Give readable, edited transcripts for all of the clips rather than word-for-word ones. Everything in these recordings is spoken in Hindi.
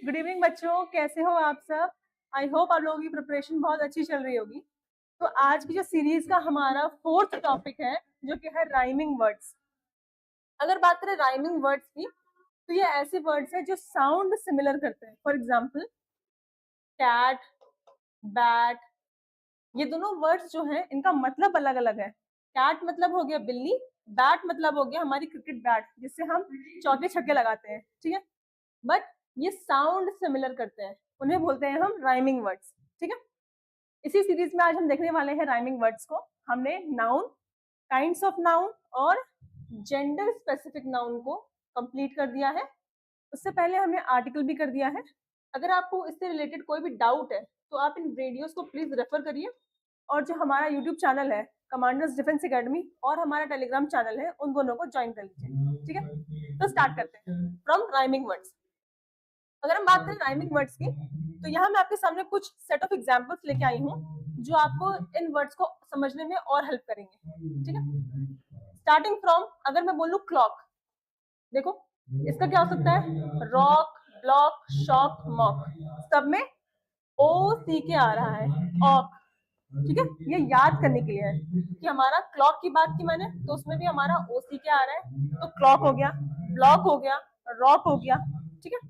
गुड इवनिंग बच्चों, कैसे हो आप सब? आई होप आप लोगों की प्रिपरेशन बहुत अच्छी चल रही होगी। तो आज की जो सीरीज का हमारा 4th टॉपिक है, जो कि है राइमिंग वर्ड्स। अगर बात करें राइमिंग वर्ड्स की, तो ये ऐसे वर्ड्स हैं जो साउंड सिमिलर करते हैं। फॉर एग्जाम्पल कैट, बैट, ये दोनों वर्ड्स जो हैं इनका मतलब अलग अलग है। कैट मतलब हो गया बिल्ली, बैट मतलब हो गया हमारी क्रिकेट बैट जिससे हम चौके छक्के लगाते हैं, ठीक है। बट ये साउंड सिमिलर करते हैं, उन्हें बोलते हैं हम राइमिंग वर्ड्स, ठीक है। इसी सीरीज में आज हम देखने वाले हैं राइमिंग वर्ड्स को। हमने नाउन, काइंड्स ऑफ नाउन और जेंडर स्पेसिफिक नाउन को कंप्लीट कर दिया है। उससे पहले हमने आर्टिकल भी कर दिया है। अगर आपको इससे रिलेटेड कोई भी डाउट है तो आप इन वीडियोस को प्लीज रेफर करिए, और जो हमारा यूट्यूब चैनल है कमांडर्स डिफेंस एकेडमी और हमारा टेलीग्राम चैनल है, उन दोनों को ज्वाइन कर लीजिए, ठीक है। तो स्टार्ट करते हैं फ्रॉम राइमिंग वर्ड्स। अगर हम बात करें राइमिंग वर्ड्स की, तो यहाँ मैं आपके सामने कुछ सेट ऑफ एग्जांपल्स लेके आई हूँ जो आपको इन वर्ड्स को समझने में और हेल्प करेंगे, ठीक है। स्टार्टिंग फ्रॉम, अगर मैं बोलूँ क्लॉक, देखो इसका क्या हो सकता है? रॉक, ब्लॉक, शॉक, मॉक, सब में ओ सी के आ रहा है, ऑक, ठीक है। ये याद करने के लिए है कि हमारा क्लॉक की बात की मैंने, तो उसमें भी हमारा ओ सी के आ रहा है, तो क्लॉक हो गया, ब्लॉक हो गया, रॉक हो गया, ठीक है।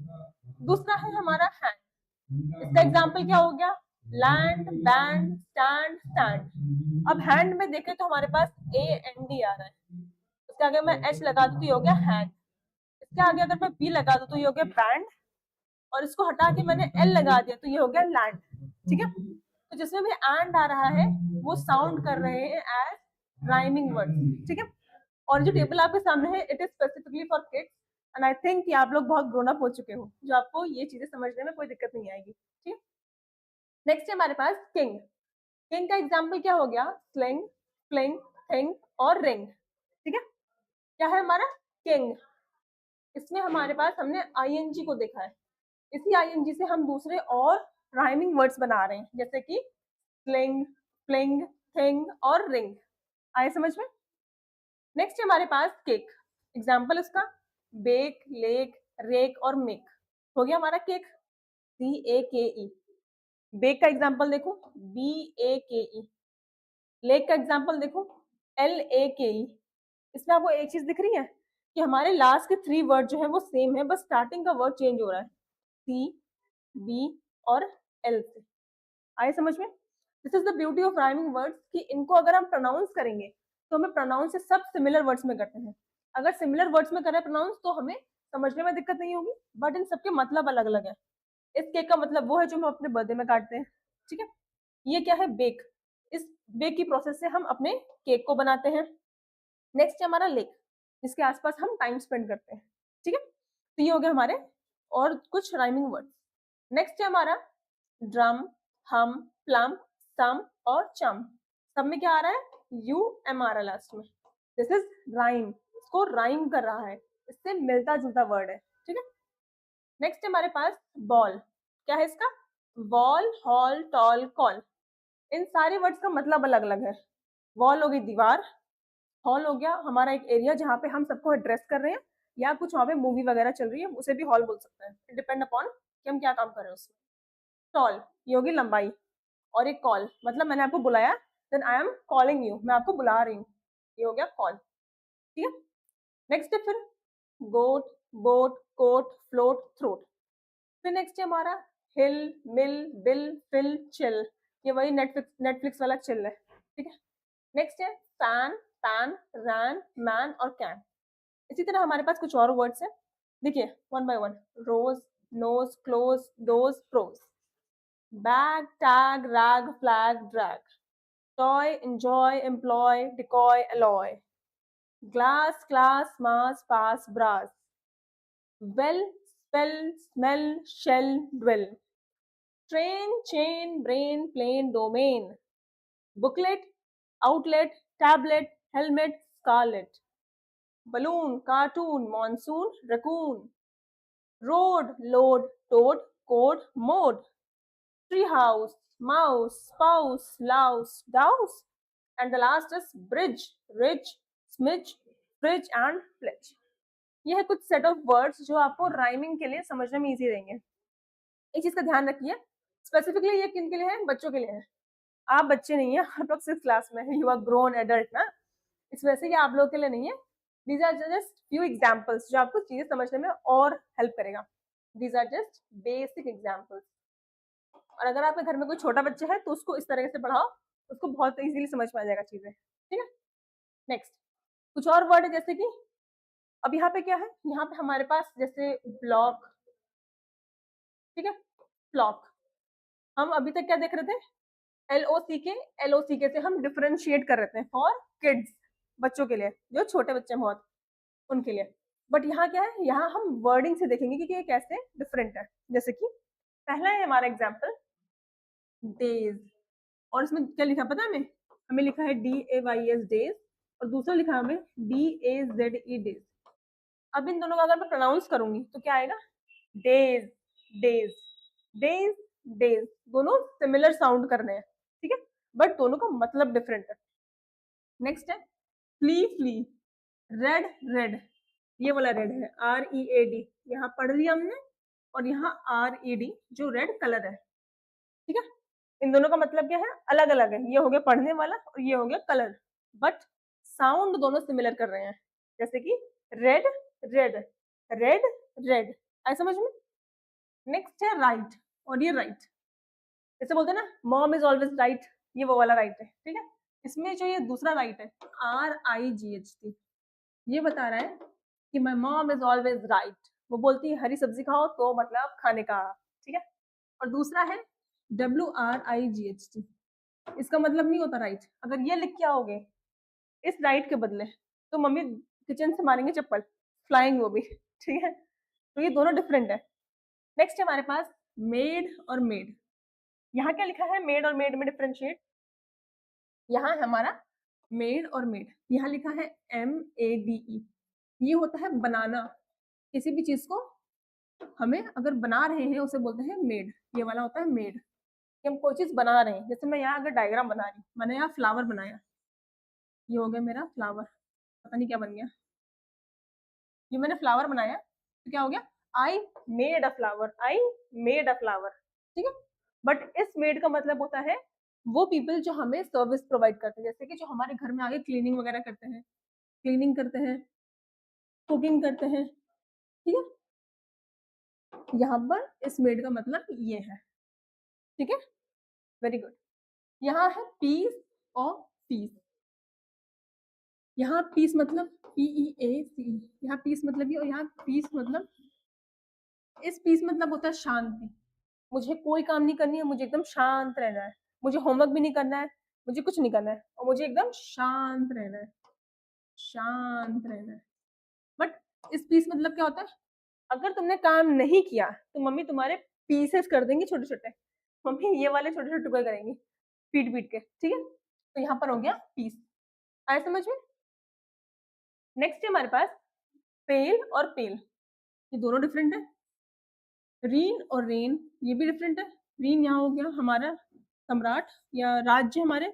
दूसरा है हमारा हैंड। इसका एग्जाम्पल क्या हो गया? Land, band, stand, stand. अब हैंड में देखें तो हमारे पास ए एन डी आ रहा है, उसके आगे मैं एच लगा दूं तो ये हो गया हैंड। इसके आगे अगर मैं बी लगा दूं तो ये हो गया बैंड, और इसको हटा के मैंने एल लगा दिया तो ये हो गया लैंड, ठीक है। तो जिसमें भी एंड आ रहा है वो साउंड कर रहे हैं एज राइमिंग वर्ड्स, ठीक है। और जो टेबल आपके सामने है it is specifically for kids, and I think कि आप लोग बहुत ग्रोन अप हो चुके हो, जो आपको ये चीजें समझने में कोई दिक्कत नहीं आएगी, ठीक है। नेक्स्ट है हमारे पास किंग। किंग का एग्जाम्पल क्या हो गया? स्लिंग, फ्लिंग, थिंग और रिंग, ठीक है। क्या है हमारा किंग? इसमें हमारे पास हमने आईएनजी को देखा है, इसी आईएनजी से हम दूसरे और राइमिंग वर्ड्स बना रहे हैं, जैसे कि स्लिंग, फ्लिंग, थिंग और रिंग। आए समझ में? नेक्स्ट है हमारे पास केक। एग्जाम्पल इसका बेक, लेक, रेक और मेक। हो गया हमारा केक, सी ए के ई। बेक का एग्जाम्पल देखो, बी ए के ई। लेक का एग्जाम्पल देखो, एल ए के ई। इसमें आपको एक चीज दिख रही है कि हमारे लास्ट के 3 वर्ड जो है वो सेम है, बस स्टार्टिंग का वर्ड चेंज हो रहा है, सी, बी और एल से। आए समझ में? This is the beauty of rhyming words कि इनको अगर हम प्रोनाउंस करेंगे तो हमें प्रोनाउंस से सब सिमिलर वर्ड्स में करते हैं। अगर सिमिलर वर्ड्स में करें प्रोनाउंस तो हमें समझने में दिक्कत नहीं होगी, बट इन सबके मतलब अलग अलग है। इस केक का मतलब वो है जो हम अपने बर्थडे में काटते हैं, ठीक है। ये क्या है? बेक। इस बेक की प्रोसेस से हम अपने केक को बनाते हैं। नेक्स्ट है हमारा लेक, जिसके आसपास हम टाइम स्पेंड करते हैं, ठीक है। तो ये हो गया हमारे और कुछ राइमिंग वर्ड्स। नेक्स्ट है हमारा ड्रम, हम, प्लम, सम और चम। सब में क्या आ रहा है? यू एम आ रहा है लास्ट में। दिस इज राइम, इसको राइम कर रहा है, इससे मिलता जुलता वर्ड है, ठीक है। नेक्स्ट है हमारे पास बॉल। क्या है इसका? Wall, hall, tall, call. इन सारे वर्ड्स का मतलब अलग अलग है। वॉल हो गई दीवार, हॉल हो गया हमारा एक एरिया जहाँ पे हम सबको एड्रेस कर रहे हैं, या कुछ वहाँ पे मूवी वगैरह चल रही है, उसे भी हॉल बोल सकते हैं, डिपेंड अपॉन कि हम क्या काम कर रहे हैं उसमें। टॉल, ये होगी लंबाई, और एक कॉल मतलब मैंने आपको बुलाया, then I am calling you, मैं आपको बुला रही हूँ, ये हो गया कॉल, ठीक है। नेक्स्ट है फिर गोट, बोट, कोट, फ्लोट, थ्रोट। फिर नेक्स्ट है हमारा हिल, मिल, बिल, फिल, चिल। ये वही नेटफ्लिक्स वाला चिल है, ठीक है। नेक्स्ट है फैन, पैन, रैन, मैन और कैन। इसी तरह हमारे पास कुछ और वर्ड्स हैं, देखिए one by one. Rose, nose, close, dose, prose. Bag, tag, rag, flag, drag. Toy, enjoy, employ, decoy, alloy. Glass, class, mass, pass, brass. Well, spell, smell, shell, dwell. Train, chain, brain, plane, domain. Booklet, outlet, tablet, helmet, scarlet. Balloon, cartoon, monsoon, raccoon. Road, load, toad, code, mode. Tree house, mouse, spouse, Laue's, douse. And the last is bridge, ridge, smidge, fridge and flitch. ये है कुछ सेट ऑफ वर्ड्स जो आपको राइमिंग के लिए समझने में इजी रहेंगे। एक चीज का ध्यान रखिए, स्पेसिफिकली ये किन के लिए है? बच्चों के लिए है। आप बच्चे नहीं है, आप लोग 6th क्लास में है, यू आर ग्रोन एडल्ट ना, इस वजह से ये आप लोग के लिए नहीं है। These are just few examples जो आपको चीजें समझने में और हेल्प करेगा। These are just basic examples. और अगर आपके घर में कोई छोटा बच्चा है तो उसको इस तरह से पढ़ाओ, उसको बहुत इजीली समझ में आ जाएगा चीजें। ठीक है, नेक्स्ट कुछ और वर्ड है जैसे कि अब यहाँ पे क्या है, यहाँ पे हमारे पास जैसे ब्लॉक, ठीक है, फ्लॉक। हम अभी तक क्या देख रहे थे? LOCK से हम डिफरेंशिएट कर रहे थे फॉर किड्स, बच्चों के लिए, जो छोटे बच्चे हैं बहुत, उनके लिए। बट यहाँ क्या है, यहाँ हम वर्डिंग से देखेंगे कि ये कैसे डिफरेंट है। जैसे कि पहला है हमारा एग्जाम्पल डेज, और इसमें क्या लिखा पता है हमें? हमें लिखा है DAYS डेज, और दूसरा लिखा है हमें DAZE डेज। अब इन दोनों का अगर मैं प्रोनाउंस करूंगी तो क्या आएगा? Days, days, days, days. दोनों सिमिलर साउंड कर रहे हैं, ठीक है, बट दोनों का मतलब डिफरेंट है। नेक्स्ट है फ्ली, फ्ली, रेड, रेड। ये वाला रेड है READ, यहाँ पढ़ लिया हमने, और यहाँ RED जो रेड कलर है, ठीक है। इन दोनों का मतलब क्या है? अलग अलग है। ये हो गया पढ़ने वाला और ये हो गया कलर, बट साउंड दोनों सिमिलर कर रहे हैं। जैसे कि रेड, रेड, रेड, रेड, ऐसा समझ में। नेक्स्ट है राइट, और ये राइट, जैसे बोलते हैं ना मॉम इज ऑलवेज राइट, ये वो वाला राइट है, ठीक है। इसमें जो ये दूसरा राइट है RIGHT, ये बता रहा है कि my mom is always right. वो बोलती है हरी सब्जी खाओ तो मतलब खाने का, ठीक है। और दूसरा है WRIGHT, इसका मतलब नहीं होता राइट। अगर ये लिख के आओगे इस राइट के बदले तो मम्मी किचन से मारेंगे चप्पल, फ्लाइंग वो भी, ठीक है। तो ये दोनों डिफरेंट है। नेक्स्ट है हमारे पास मेड और मेड। यहाँ क्या लिखा है मेड और मेड में डिफरेंशिएट? यहाँ है हमारा मेड और मेड, यहाँ लिखा है MADE। ये होता है बनाना, किसी भी चीज को हमें अगर बना रहे हैं उसे बोलते हैं मेड। ये वाला होता है मेड, कि हम कोई चीज बना रहे हैं। जैसे मैं यहाँ अगर डायग्राम बना रही हूँ, मैंने यहाँ फ्लावर बनाया, ये हो गया मेरा फ्लावर, पता नहीं क्या बन गया, ये मैंने फ्लावर बनाया तो क्या हो गया? I made a flower, I made a flower, ठीक है। बट इस मेड का मतलब होता है वो पीपल जो हमें सर्विस प्रोवाइड करते हैं, जैसे कि जो हमारे घर में आगे क्लीनिंग वगैरह करते हैं, क्लीनिंग करते हैं, कुकिंग करते हैं, ठीक है। यहाँ पर इस मेड का मतलब ये है, ठीक है, वेरी गुड। यहाँ है पीस और पीस। यहाँ पीस मतलब PEACE, यहाँ पीस मतलब ये, और यहाँ पीस मतलब, इस पीस मतलब होता है शांति। मुझे कोई काम नहीं करनी है, मुझे एकदम शांत रहना है, मुझे होमवर्क भी नहीं करना है, मुझे कुछ नहीं करना है, और मुझे एकदम शांत रहना है, शांत रहना है। बट इस पीस मतलब क्या होता है? अगर तुमने काम नहीं किया तो मम्मी तुम्हारे पीसेस कर देंगी छोटे छोटे, मम्मी ये वाले छोटे छोटे टुकड़े करेंगी पीट पीट के, ठीक है। तो यहाँ पर हो गया पीस, आया समझ में। नेक्स्ट है हमारे पास पेल और पेल, ये दोनों डिफरेंट है। रीन और रेन, ये भी डिफरेंट है। रीन यहाँ हो गया हमारा सम्राट या राज्य हमारे,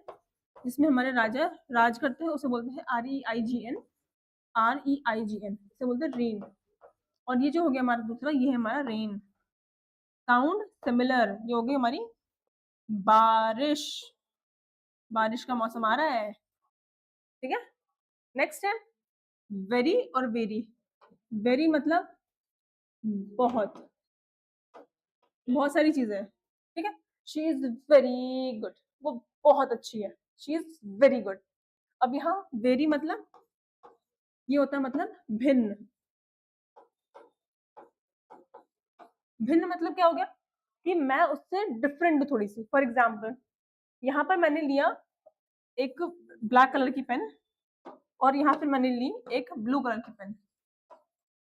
जिसमें हमारे राजा राज करते हैं, उसे बोलते हैं REIGN, REIGN इसे बोलते हैं रीन। और ये जो हो गया हमारा दूसरा, ये है हमारा रेन। साउंड सिमिलर, ये हो गई हमारी बारिश, बारिश का मौसम आ रहा है, ठीक है। नेक्स्ट है वेरी और वेरी। वेरी मतलब बहुत, बहुत सारी चीजें हैं, ठीक है। शी इज वेरी गुड, वो बहुत अच्छी है, शी इज वेरी गुड। अब यहाँ वेरी मतलब ये होता है मतलब भिन्न। भिन्न मतलब क्या हो गया? कि मैं उससे डिफरेंट हूँ थोड़ी सी। फॉर एग्जाम्पल यहाँ पर मैंने लिया एक ब्लैक कलर की पेन, और यहाँ पर मैंने ली एक ब्लू कलर की पेन,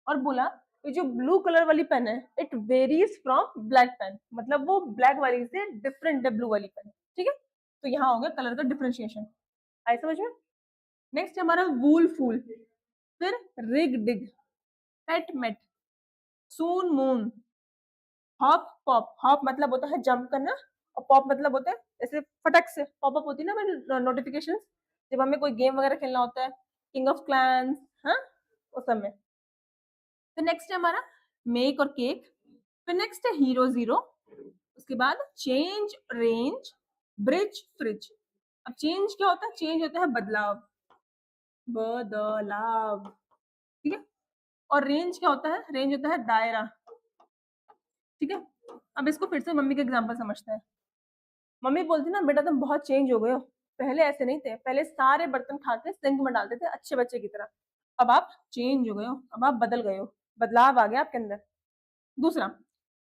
और बोला ये जो ब्लू कलर वाली पेन है it varies from black pen, मतलब वो ब्लैक वाली से डिफरेंट है ब्लू वाली पेन, ठीक है। तो यहाँ हो गया कलर का डिफरेंशिएशन, आई समझ में। नेक्स्ट हमारा वूल फूल, फिर रिग डिग, पेट मेट, सून मून, हॉप पॉप। हॉप मतलब होता है जंप करना, और पॉप मतलब होता है जैसे फटक से पॉपअप होती है ना नोटिफिकेशन, जब हमें कोई गेम वगैरह खेलना होता है, किंग ऑफ क्लैंस, हाँ, उस समय। फिर नेक्स्ट है हमारा मेक और केक। फिर नेक्स्ट है हीरो जीरो। उसके बाद चेंज रेंज, ब्रिज, फ्रिज। अब चेंज क्या होता है? चेंज होता है बदलाव, बदलाव, ठीक है। और रेंज क्या होता है? रेंज होता है दायरा, ठीक है। अब इसको फिर से मम्मी के एग्जांपल समझते हैं। मम्मी बोलती ना, बेटा तुम बहुत चेंज हो गए हो, पहले ऐसे नहीं थे, पहले सारे बर्तन खा के सिंक में डालते थे अच्छे बच्चे की तरह, अब आप चेंज हो गए हो, अब आप बदल गए हो, बदलाव आ गया आपके अंदर। दूसरा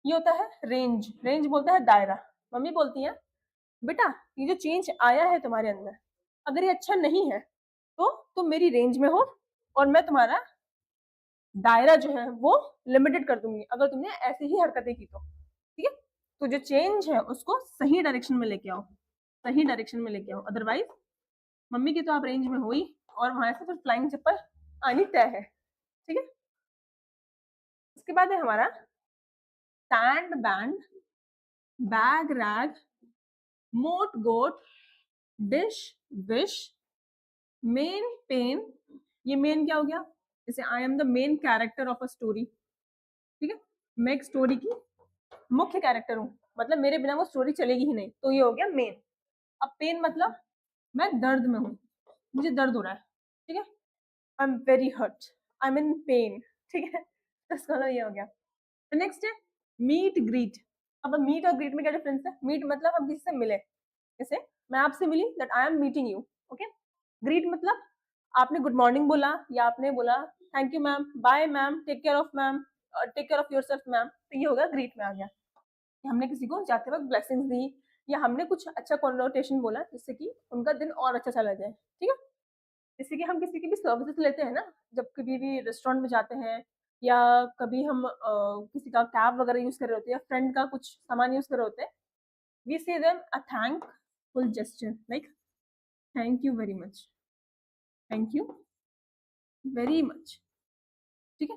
ये होता है रेंज। रेंज बोलता है दायरा। मम्मी बोलती है, बेटा ये जो चेंज आया है तुम्हारे अंदर, अगर ये अच्छा नहीं है तो तुम मेरी रेंज में हो और मैं तुम्हारा दायरा जो है वो लिमिटेड कर दूंगी अगर तुमने ऐसी ही हरकतें की तो, ठीक है। तो जो चेंज है उसको सही डायरेक्शन में लेके आओ, सही डायरेक्शन में लेके आओ, अदरवाइज मम्मी की तो आप रेंज में हो ही, और वहां से फिर फ्लाइंग चप्पल आनी तय है, ठीक है। उसके बाद है हमारा सैंड बैंड, बैग रैग, मोट गोट, डिश विश, मेन पेन। ये मेन क्या हो गया? जैसे I am the main character of a story, ठीक है, मैं एक स्टोरी की मुख्य कैरेक्टर हूँ, मतलब मेरे बिना वो स्टोरी चलेगी ही नहीं, तो ये हो गया मेन। अब पेन मतलब मैं दर्द में हूँ, मुझे दर्द हो रहा है, ठीक है, I am very hurt, I am in pain, ठीक है, तो इसका मतलब ये हो गया। तो नेक्स्ट है मीट ग्रीट। अब मीट और ग्रीट में क्या डिफरेंस है? मीट मतलब हम किसी से मिले, जैसे मैं आपसे मिली, that I am meeting you, okay. Greet मतलब आपने गुड मॉर्निंग बोला या आपने बोला thank you ma'am, bye ma'am, take care of ma'am, take care of yourself ma'am, तो ये होगा ग्रीट में आ गया। हमने किसी को जाते वक्त ब्लेसिंग्स दी या हमने कुछ अच्छा कॉन्वर्टेशन बोला जिससे कि उनका दिन और अच्छा चला जाए, ठीक है। जैसे कि हम किसी की भी सर्विसेज लेते हैं ना, जब कभी भी रेस्टोरेंट में जाते हैं या कभी हम किसी का कैब वगैरह यूज कर रहे होते हैं या फ्रेंड का कुछ सामान यूज कर रहे होते हैं, वी से them a thankful gesture like thank you very much, thank you very much, ठीक है।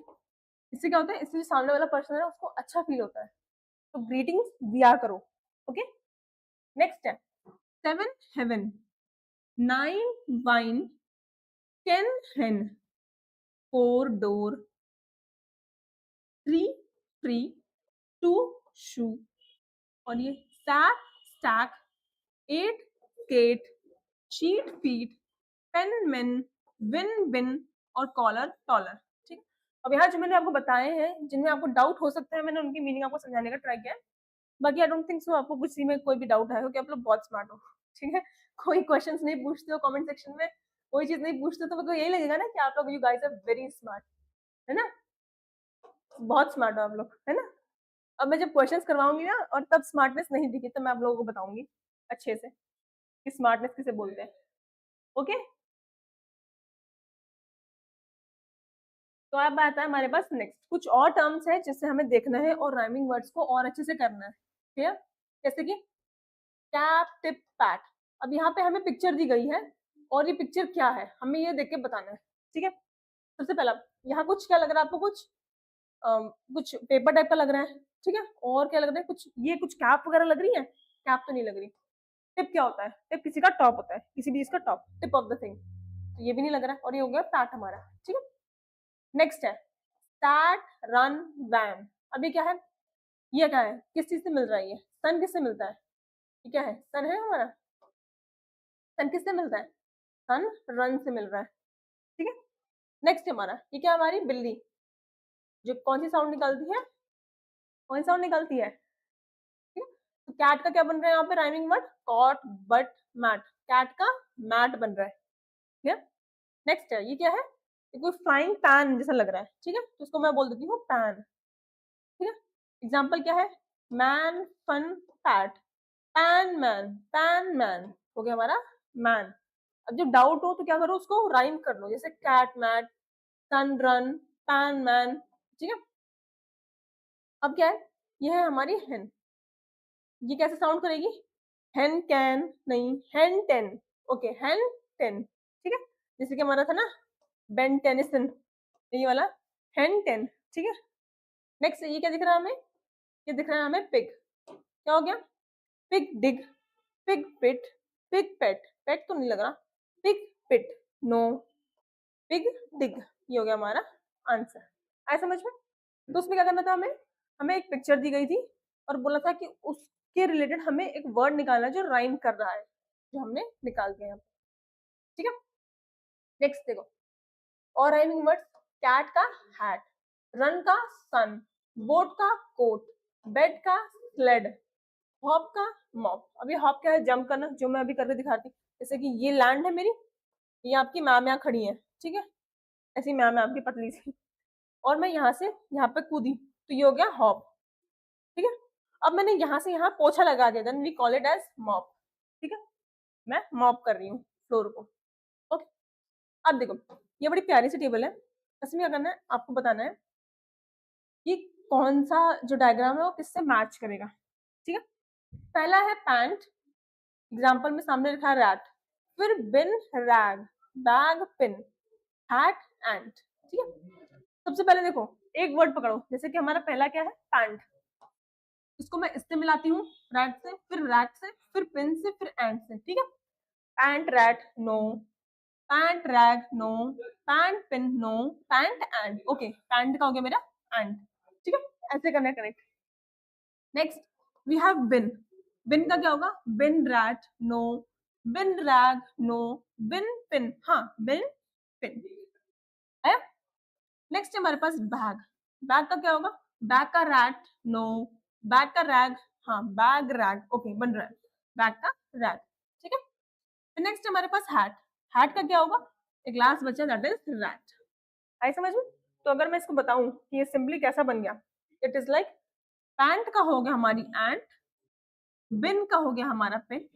इससे क्या होता है? इससे जो सामने वाला पर्सन है उसको अच्छा फील होता है, तो ग्रीटिंग्स दिया करो, ओके। नेक्स्ट है seven heaven, nine wine, ten hen, four door, three free, two shoe, और ये sack stack, eight skate, sheet feet, pen men, win win, और कॉलर टॉलर, ठीक। अब यहाँ जो मैंने आपको बताए हैं जिनमें आपको डाउट हो सकता है, मैंने उनकी मीनिंग आपको समझाने का ट्राई किया है। बाकी आई डोंट थिंक सो आपको किसी में कोई भी डाउट है, क्योंकि आप लोग बहुत स्मार्ट हो, ठीक है। कोई क्वेश्चंस नहीं पूछते हो कमेंट सेक्शन में, कोई चीज नहीं पूछते तो मेरे को यही लगेगा ना कि आप लोग, you guys are very smart, है ना, बहुत स्मार्ट हो आप लोग, है ना। अब मैं जब क्वेश्चंस करवाऊंगी ना और तब स्मार्टनेस नहीं दिखी तो मैं आप लोगों को बताऊंगी अच्छे से कि स्मार्टनेस किसे बोलते हैं, ओके। तो अब आता है हमारे पास नेक्स्ट कुछ और टर्म्स है जिससे हमें देखना है और राइमिंग वर्ड्स को और अच्छे से करना है, ठीक है। जैसे कि टैप टिप पैट। अब यहाँ पे हमें पिक्चर दी गई है और ये पिक्चर क्या है हमें ये देख के बताना है, ठीक है। सबसे पहला यहाँ कुछ क्या लग रहा है आपको? कुछ पेपर टाइप का लग रहा है, ठीक है। और क्या लग रहा है? कुछ ये कुछ कैप वगैरह लग रही है? कैप तो नहीं लग रही। टिप क्या होता है? टिप किसी का टॉप होता है, किसी भी चीज का top, tip of the thing, तो ये भी नहीं लग रहा है, और ये हो गया पैट हमारा, ठीक है। नेक्स्ट है स्टार्ट रन वैन। अब ये क्या है? ये क्या है? किस चीज से मिल रहा है? ये सन किससे मिलता है? ये क्या है? सन है हमारा। सन किससे मिलता है? सन रन से मिल रहा है, ठीक है। नेक्स्ट हमारा ये क्या? हमारी बिल्ली जो कौन सी साउंड निकालती है? कौन सी साउंड निकालती है? ठीक है। तो कैट का क्या बन रहा है यहाँ पे rhyming word? Cot but mat, cat का मैट बन रहा है, ठीक है। नेक्स्ट है ये क्या है? ये कोई फ्राइंग पैन जैसा लग रहा है, ठीक है, तो इसको मैं बोल देती हूँ पैन, ठीक है। एग्जाम्पल क्या है? Man fun pat, pan man, pan man हो गया हमारा मैन। अब जब डाउट हो तो क्या करो? उसको राइम कर लो, जैसे कैट मैट, सन रन, पैन मैन, ठीक है। अब क्या है? ये है हमारी हेन। ये कैसे साउंड करेगी? हेन कैन नहीं, हेन टेन, ओके, हेन टेन, ठीक है। जैसे कि हमारा था ना बेन टेनिसन, ये वाला हेन टेन, ठीक है। नेक्स्ट ये क्या दिख रहा है हमें? ये दिख रहा है हमें पिग। क्या हो गया? पिग डिग, पिग पिट, पिग पेट, पेट तो नहीं लग रहा, पिग पिट, नो, पिग डिग, ये हो गया हमारा आंसर। आया समझ में? तो उसमें क्या करना था हमें, हमें एक पिक्चर दी गई थी और बोला था कि उसके रिलेटेड हमें एक वर्ड निकालना है जो राइम कर रहा है, जो हमने निकाल दिया यहाँ पे। ठीक है, नेक्स्ट देखो और राइमिंग वर्ड्स, कैट का हैट, रन का सन, बोट का कोट, बेड का स्लेड, हॉप का मॉप। अभी हॉप क्या है, जंप करना, जो मैं अभी करके दिखाती हूँ। जैसे कि ये लैंड है मेरी, ये आपकी मैम यहाँ खड़ी है, ठीक है, ऐसी मैम है आपकी पतली सी, और मैं यहाँ से यहाँ पे कूदी, तो ये हो गया हॉप। ठीक है, अब मैंने यहाँ से यहाँ पोछा लगा दिया, then we call it as mop. ठीक है, मैं मॉप कर रही हूँ फ्लोर को। ओके, अब देखो ये बड़ी प्यारी सी टेबल है, इसमें क्या करना है, आपको बताना है कि कौन सा जो डायग्राम है वो किससे मैच करेगा। ठीक है, पहला है पैंट, एग्जाम्पल में सामने लिखा है रैट, फिर बिन रैग, बैग पिन, हैट एंट। ठीक है, सबसे पहले देखो एक वर्ड पकड़ो, जैसे कि हमारा पहला क्या है, पैंट, इसको मैं इससे मिलाती हूँ, रैट से, फिर रैट से, फिर पिन से, फिर एंट से। ठीक है, pant rat no, pant rag no, pant pin no, pant ant. Okay, pant का हो गया मेरा एंट। ठीक है, ऐसे करना है correct. Next we have bin, bin का क्या होगा, bin rat no, bin rag no, bin pin, हाँ बिन पिन है। नेक्स्ट हमारे पास बैग, बैग का क्या होगा, बैग का रैट नो, बैग का रैग, हाँ बैग रैग, ओके बन रहा है बैग का रैग। ठीक है, फिर नेक्स्ट हमारे पास हैट, हैट का क्या होगा, एक लास्ट बचा दैट इज रैट। आई समझ में? तो अगर मैं इसको बताऊं कि ये सिंपली कैसा बन गया, इट इज लाइक पैंट का हो गया हमारी एंट, बिन का हो गया हमारा पिन,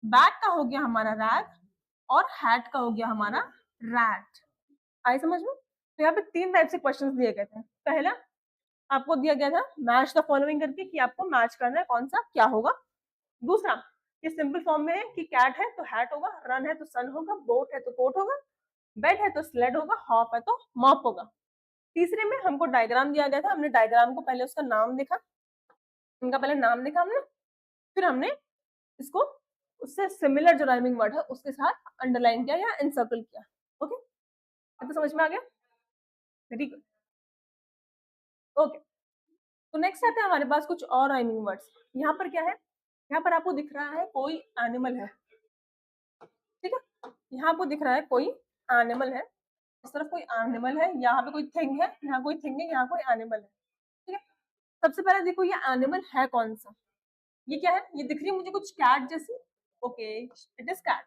बैग का हो गया हमारा रैग, और हैट का हो गया हमारा रैट। आई समझ में? तो यहाँ पे 3 टाइप से क्वेश्चंस दिए गए थे। पहला आपको दिया गया था मैच द फॉलोइंग करके, कि आपको मैच करना है कौन सा क्या होगा। दूसरा ये सिंपल फॉर्म में है कि कैट है तो हैट होगा, रन है तो सन होगा, बोट है तो कोट होगा, बेड है तो स्लेड होगा, हॉप है तो मॉप होगा। तीसरे में हमको डायग्राम दिया गया था, हमने डायग्राम को पहले उसका नाम देखा, इनका पहले नाम देखा हमने, फिर हमने इसको उससे सिमिलर जो राइमिंग वर्ड है उसके साथ अंडरलाइन किया या एनसर्कल किया। ओके, तो समझ में आ गया? Very good. ओके, तो नेक्स्ट आते हैं हमारे पास कुछ और राइमिंग वर्ड्स। यहाँ पर क्या है, यहाँ पर आपको दिख रहा है कोई एनिमल है, ठीक है, यहाँ आपको दिख रहा है कोई एनिमल है, इस तरफ कोई एनिमल है, यहाँ पे कोई थिंग है, यहाँ कोई थिंग है, यहाँ कोई एनिमल है। ठीक है, सबसे पहले देखो ये एनिमल है कौन सा, ये क्या है, ये दिख रही है मुझे कुछ कैट जैसी, ओके इट इज कैट।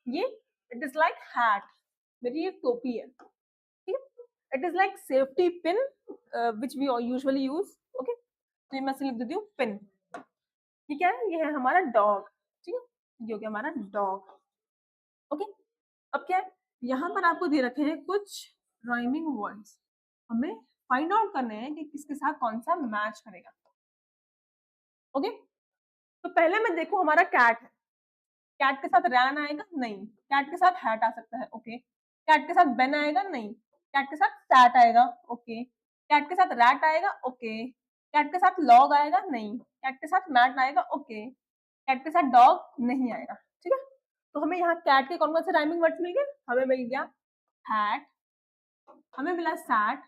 ये इट इज लाइक हैट, मेरी एक टोपी है। ठीक है, it is like safety pin which we usually use. Okay, तो ये मैं लिख देती हूँ पिन। ये क्या है, ये है हमारा डॉग। ठीक है, ये हो गया हमारा डॉग। ओके, अब क्या है, यहाँ पर आपको दे रखे हैं कुछ राइमिंग वर्ड्स, हमें फाइंड आउट करने हैं कि किसके साथ कौन सा मैच करेगा। ओके, तो पहले मैं देखू हमारा कैट है, कैट के साथ रैन आएगा नहीं, कैट के साथ हैट आ सकता है, ओके, कैट के साथ बेन आएगा नहीं, कैट के साथ सैट आएगा, ओके, कैट के साथ रैट आएगा, ओके, कैट के साथ लॉग आएगा नहीं, कैट के साथ मैट आएगा, ओके, कैट के साथ डॉग नहीं आएगा। ठीक है, तो हमें यहाँ कैट के कौन कौन से राइमिंग वर्ड्स मिल गए, हमें मिल गया हैट, हमें मिला सैट,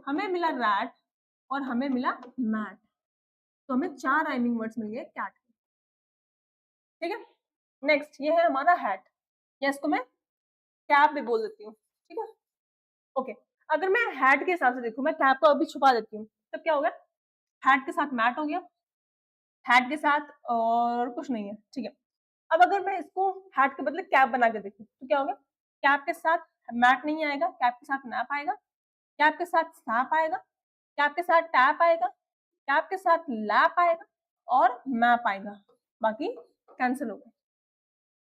हमें मिला रैट, और हमें मिला मैट। तो हमें 4 राइमिंग वर्ड्स मिल गए कैट के। ठीक है, नेक्स्ट ये है हमारा हैट, या इसको मैं कैप भी बोल देती हूँ। ठीक है, ओके, अगर मैं हैट के हिसाब से देखूं, मैं कैप को अभी छुपा देती हूँ, तब क्या हो गया, हैट के साथ मैट हो गया, हैट के साथ और कुछ नहीं है। ठीक है, अब अगर मैं इसको हैट के बदले कैप बना के देखूं तो क्या होगा, कैप के साथ मैट नहीं आएगा, कैप के साथ नैप आएगा, कैप के साथ सैप आएगा, कैप के साथ टैप आएगा, कैप के साथ लैप आएगा, और मैप आएगा, बाकी कैंसिल हो गए।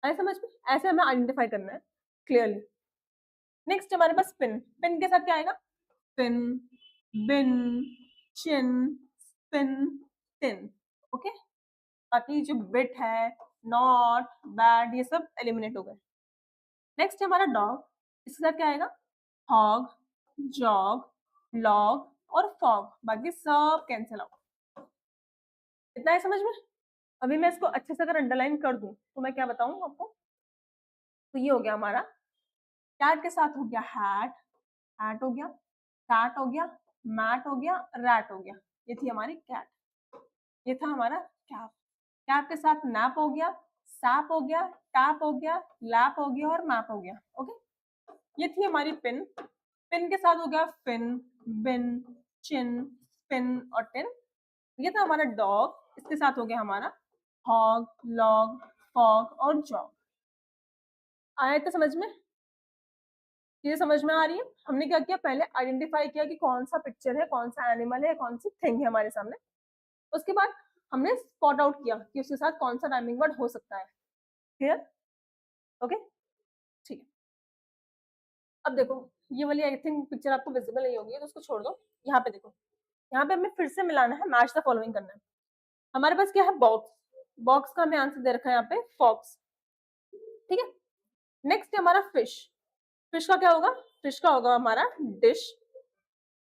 आए समझ में? ऐसे हमें आइडेंटिफाई करना है क्लियरली। नेक्स्ट हमारे पास पिन, पिन के साथ क्या आएगा, पिन, बिन, चिन, स्पिन, टिन। ओके, बाकी जो बिट है, नॉट, बैड, ये सब एलिमिनेट हो गए। नेक्स्ट है हमारा डॉग, इसके साथ क्या आएगा, हॉग, जॉग, लॉग और फॉग, बाकी सब कैंसिल आउट। इतना है समझ में? अभी मैं इसको अच्छे से अगर अंडरलाइन कर दूं तो मैं क्या बताऊं आपको, तो ये हो गया हमारा कैट के साथ हो गया हैट, हैट हो गया, कैट हो गया, मैट हो गया, रैट हो गया। ये थी हमारी कैट, ये था हमारा कैप। कैप के साथ नैप हो गया, सैप हो गया, टैप हो गया, लैप हो गया और मैप हो गया। ओके, ये थी हमारी पिन। पिन के साथ हो गया फिन, बिन, चिन, स्पिन और टिन। ये था हमारा डॉग, इसके साथ हो गया हमारा हॉग, लॉग, फॉग और जॉग। आया तो समझ में, ये समझ में आ रही है। हमने क्या किया, पहले आइडेंटिफाई किया कि कौन सा पिक्चर है, कौन सा एनिमल है, कौन सी थिंग है हमारे सामने। उसके बाद हमने स्पॉट आउट किया कि उसके साथ कौन सा राइमिंग वर्ड हो सकता है। क्लियर? ओके, ठीक है। अब देखो, ये वाली आई थिंक पिक्चर आपको विजिबल नहीं होगी, तो उसको छोड़ दो। यहाँ पे देखो, यहाँ पे हमें फिर से मिलाना है, मैच द फॉलोइंग करना है। हमारे पास क्या है, बॉक्स। बॉक्स का हमें आंसर दे रखा है यहाँ पे फॉक्स। ठीक है, नेक्स्ट है हमारा फिश। फिश का क्या होगा, फिश का होगा हमारा डिश।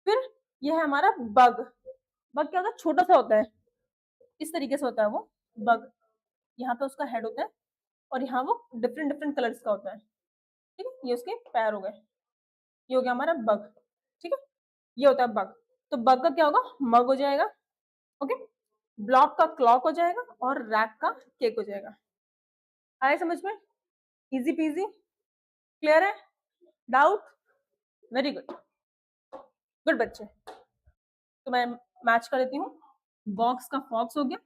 फिर ये है हमारा बग। बग क्या होगा, छोटा सा होता है, इस तरीके से होता है वो बग। यहाँ पे उसका हेड होता है और यहाँ वो डिफरेंट डिफरेंट कलर्स का होता है। ठीक है, ये उसके पैर हो गए, ये हो गया हमारा बग। ठीक है, ये होता है बग। तो बग का क्या होगा, मग हो जाएगा। ओके, ब्लॉक का क्लॉक हो जाएगा और रैक का केक हो जाएगा। आया समझ में, इजी पीजी, क्लियर है, डाउट? वेरी गुड, गुड बच्चे। तो मैं मैच कर देती हूँ। बॉक्स का फॉक्स हो गया,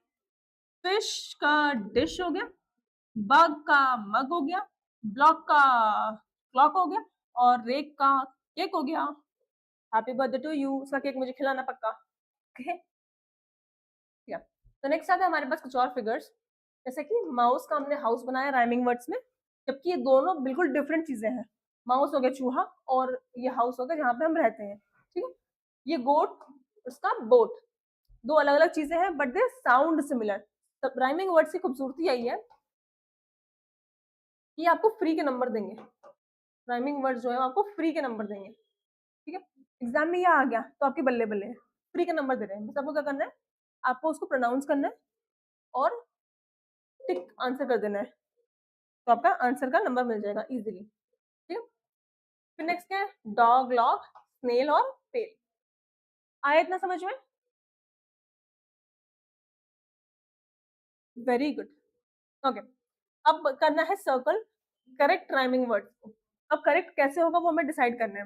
फिश का डिश हो गया, बग का मग हो गया, ब्लॉक का क्लॉक हो गया और रेक का केक हो गया। हैप्पी बर्थडे टू यू, उसका केक मुझे खिलाना पक्का। ओके, तो नेक्स्ट आता है हमारे पास कुछ और फिगर्स, जैसे कि माउस का हमने हाउस बनाया राइमिंग वर्ड्स में, जबकि ये दोनों बिल्कुल डिफरेंट चीजें हैं। माउस हो गया चूहा और ये हाउस हो गया जहाँ पे हम रहते हैं। ठीक है, ये गोट, उसका बोट, दो अलग अलग चीजें हैं but they sound similar. Rhyming words की खूबसूरती यही है कि आपको फ्री के नंबर देंगे। राइमिंग वर्ड्स जो है आपको फ्री के नंबर देंगे। ठीक है, एग्जाम में ये आ गया तो आपके बल्ले बल्ले है, फ्री के नंबर दे रहे हैं। बस आपको क्या करना है, आपको उसको प्रोनाउंस करना है और टिक आंसर कर देना है, तो आपका आंसर का नंबर मिल जाएगा इजीली। ठीक है, फिर नेक्स्ट क्या है, डॉग, लॉग, स्नेल और पेल। आया इतना समझ में? Very good. ओके, अब करना है सर्कल करेक्ट राइमिंग वर्ड को। अब करेक्ट कैसे होगा वो हमें डिसाइड करना है।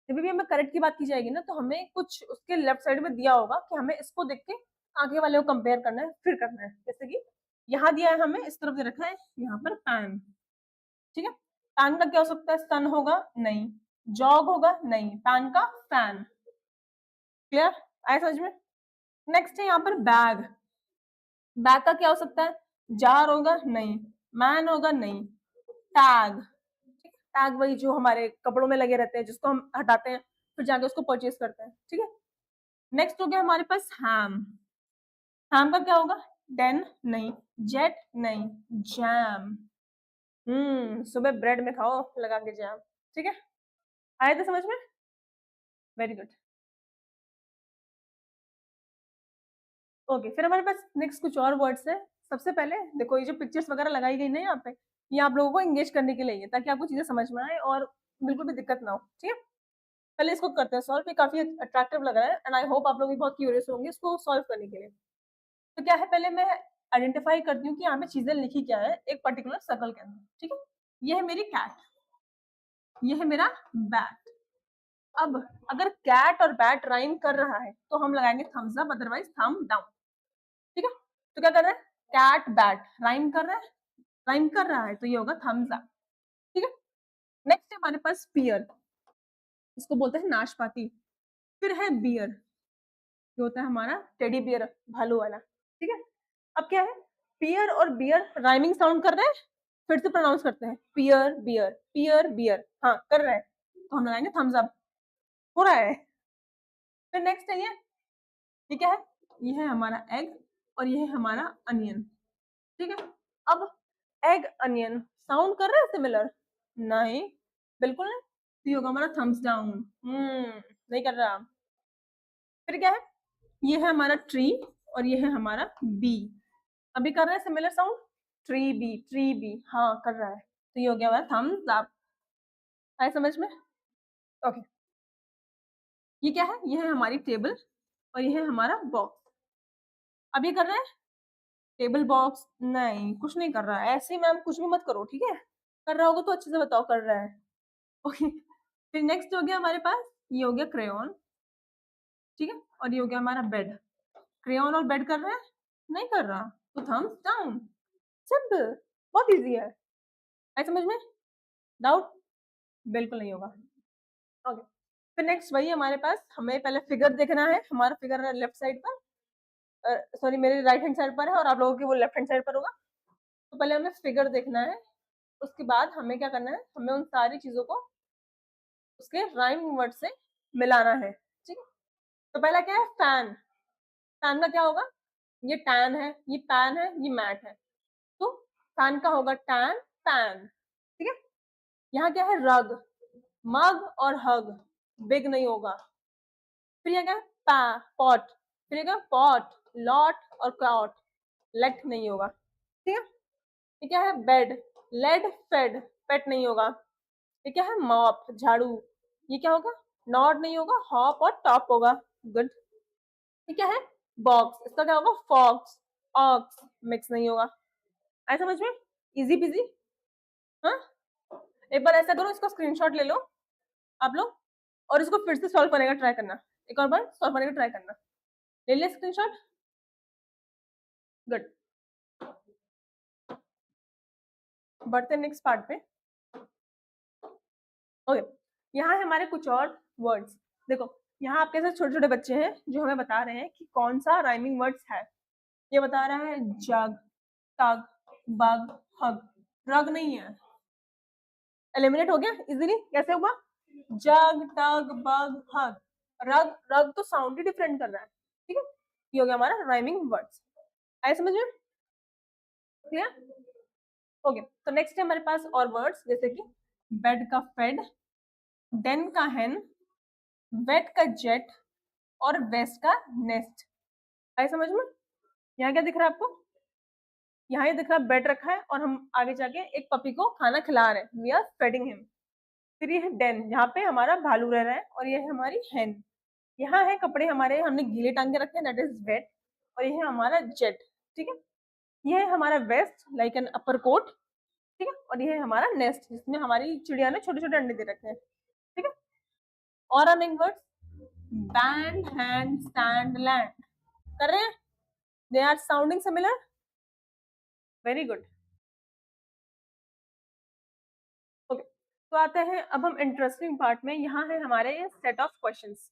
जब भी हमें करेक्ट की बात की जाएगी ना, तो हमें कुछ उसके लेफ्ट साइड में दिया होगा कि हमें इसको देख के आगे वाले को कंपेयर करना है, फिर करना है। जैसे कि यहाँ दिया है हमें, इस तरफ दे रखा है यहाँ पर पैन। ठीक है, पैन का क्या हो सकता है, सन होगा नहीं, जॉग होगा नहीं, पैन का फैन। क्लियर, आया समझ में? नेक्स्ट है यहाँ पर बैग। बैग का क्या हो सकता है, जार होगा नहीं, मैन होगा नहीं, टैग। टैग वही जो हमारे कपड़ों में लगे रहते हैं, जिसको हम हटाते हैं फिर जाके उसको परचेज करते हैं। ठीक है, नेक्स्ट हो गया हमारे पास हैम। हैम का क्या होगा, डेन नहीं, जेट नहीं, जैम। सुबह ब्रेड में खाओ लगा के जैम। ठीक है, आए थे समझ में? Very good. ओके, फिर हमारे पास नेक्स्ट कुछ और वर्ड्स है। सबसे पहले देखो, ये जो पिक्चर्स वगैरह लगाई गई ना यहाँ पे, ये आप लोगों को एंगेज करने के लिए है, ताकि आपको चीजें समझ में आए और बिल्कुल भी दिक्कत ना हो। ठीक है, पहले इसको करते हैं सॉल्व। ये काफी अट्रैक्टिव लग रहा है एंड आई होप आप लोग भी बहुत क्यूरियस होंगे इसको सॉल्व करने के लिए। तो क्या है, पहले मैं आइडेंटिफाई करती हूँ कि यहाँ पे चीजें लिखी क्या है एक पर्टिकुलर सर्कल के अंदर। ठीक है, ये है मेरी कैट, ये है मेरा बैट। अब अगर कैट और बैट राइम कर रहा है तो हम लगाएंगे थम्स अप, अदरवाइज थम डाउन। ठीक है, तो क्या कर रहा है, कैट बैट राइम कर रहा है, राइम कर रहा है तो ये होगा थम्स अप। ठीक है, नेक्स्ट है हमारे पास पियर, इसको बोलते हैं नाशपाती। फिर है बियर, जो होता है हमारा टेडी बियर, भालू वाला। ठीक है, अब क्या है, पियर और बियर राइमिंग साउंड कर रहे हैं, फिर से प्रोनाउंस करते हैं, पियर बियर, पियर बियर, हाँ कर रहे हैं, तो हम लगाएंगे थम्स अप, हो रहा है। फिर नेक्स्ट है ये क्या है, ये है हमारा एग और ये है हमारा अनियन। ठीक है, अब एग अनियन साउंड कर रहा है सिमिलर? नहीं, बिल्कुल नहीं, तो ये होगा हमारा थम्स डाउन। नहीं कर रहा। फिर क्या है, ये है हमारा ट्री और ये है हमारा बी। अभी कर रहे हैं सिमिलर साउंड, ट्री बी, हाँ कर रहा है, तो ये हो गया हमारा थम्स अप। आए समझ में? ओके, ये क्या है? ये है हमारी टेबल और ये है हमारा बॉक्स। अब ये कर रहे हैं टेबल बॉक्स, नहीं कुछ नहीं कर रहा है, ऐसे ही मैम कुछ भी मत करो, ठीक है? कर रहा होगा तो अच्छे से बताओ कर रहा है। ओके, फिर नेक्स्ट हो गया हमारे पास, ये हो गया क्रेयॉन, ठीक है, और ये हो गया हमारा बेड। क्रेयॉन और बेड कर रहा है? नहीं कर रहा, तो थम्स डाउन। सिंपल, बहुत इजी है। आई समझ में? डाउट? बिल्कुल नहीं होगा। ओके, फिर नेक्स्ट वही हमारे पास, हमें पहले फिगर देखना है, हमारा फिगर है लेफ्ट साइड पर, सॉरी मेरे राइट हैंड साइड पर है और आप लोगों के वो लेफ्ट हैंड साइड पर होगा। तो पहले हमें फिगर देखना है, उसके बाद हमें क्या करना है, हमें उन सारी चीजों को उसके राइम वर्ड से मिलाना है, ठीक है? तो पहला क्या है, फैन। फैन का क्या होगा? ये टैन है, ये पैन है, ये मैट है, तो फैन का होगा टैन पैन, ठीक है? यहाँ क्या है, रग, मग और हग, बिग नहीं होगा। फिर ये क्या है, पॉट, फिर ये क्या, पॉट, लॉट और कॉट, लेट नहीं होगा, ठीक है? ये क्या है, बेड, लेड फेड, पेट नहीं होगा। ये क्या है, मॉप, झाड़ू, ये क्या होगा, नॉट नहीं होगा, हॉप और टॉप होगा, गुड। ये क्या है, बॉक्स, इसका क्या होगा, फॉक्स, ऑक्स, मिक्स नहीं होगा। आए समझ में? Easy PG. हाँ, एक बार ऐसा करो, इसका स्क्रीनशॉट ले लो आप लोग और इसको फिर से सॉल्व करने का ट्राई करना, एक और बार सॉल्व करने का ट्राई करना। ले लिया स्क्रीनशॉट? गुड, बढ़ते नेक्स्ट पार्ट पे। ओके, यहाँ है हमारे कुछ और वर्ड्स। देखो यहाँ आपके साथ छोटे छोटे बच्चे हैं जो हमें बता रहे हैं कि कौन सा राइमिंग वर्ड्स है। ये बता रहा है जग, टग, बग, हग। रग नहीं है, एलिमिनेट हो गया इजीली। कैसे हुआ? जग, टग, बग, हग। रग, रग तो साउंड ही डिफरेंट कर रहा है, ठीक है? ये हो गया हमारा राइमिंग वर्ड्स। आए समझ में? क्लियर? ओके, तो नेक्स्ट है हमारे पास और वर्ड्स, जैसे कि बेड का फेड, डेन का हेन, वेट का जेट और वेस्ट का नेस्ट। आए समझ में? यहाँ क्या दिख रहा है आपको? यहाँ ये दिख रहा है बेड रखा है और हम आगे जाके एक पपी को खाना खिला रहे हैं, वी आर फेडिंग हिम। फिर ये है डेन, यहाँ पे हमारा भालू रह रहा है, और ये है हमारी हेन। यहाँ है कपड़े हमारे, हमने गीले टांग के रखे हैं, दैट इज वेट, और ये है हमारा जेट, ठीक है? ये है हमारा vest, like an upper coat, ठीक है? और ये है हमारा नेस्ट, जिसमें हमारी चिड़िया ने छोटे छोटे अंडे दे रखे हैं, ठीक है? और running words, band, hand, stand, land. कर रहे हैं? They are sounding similar, very good. Okay, तो आते हैं अब हम इंटरेस्टिंग पार्ट में। यहाँ है हमारे सेट ऑफ क्वेश्चंस।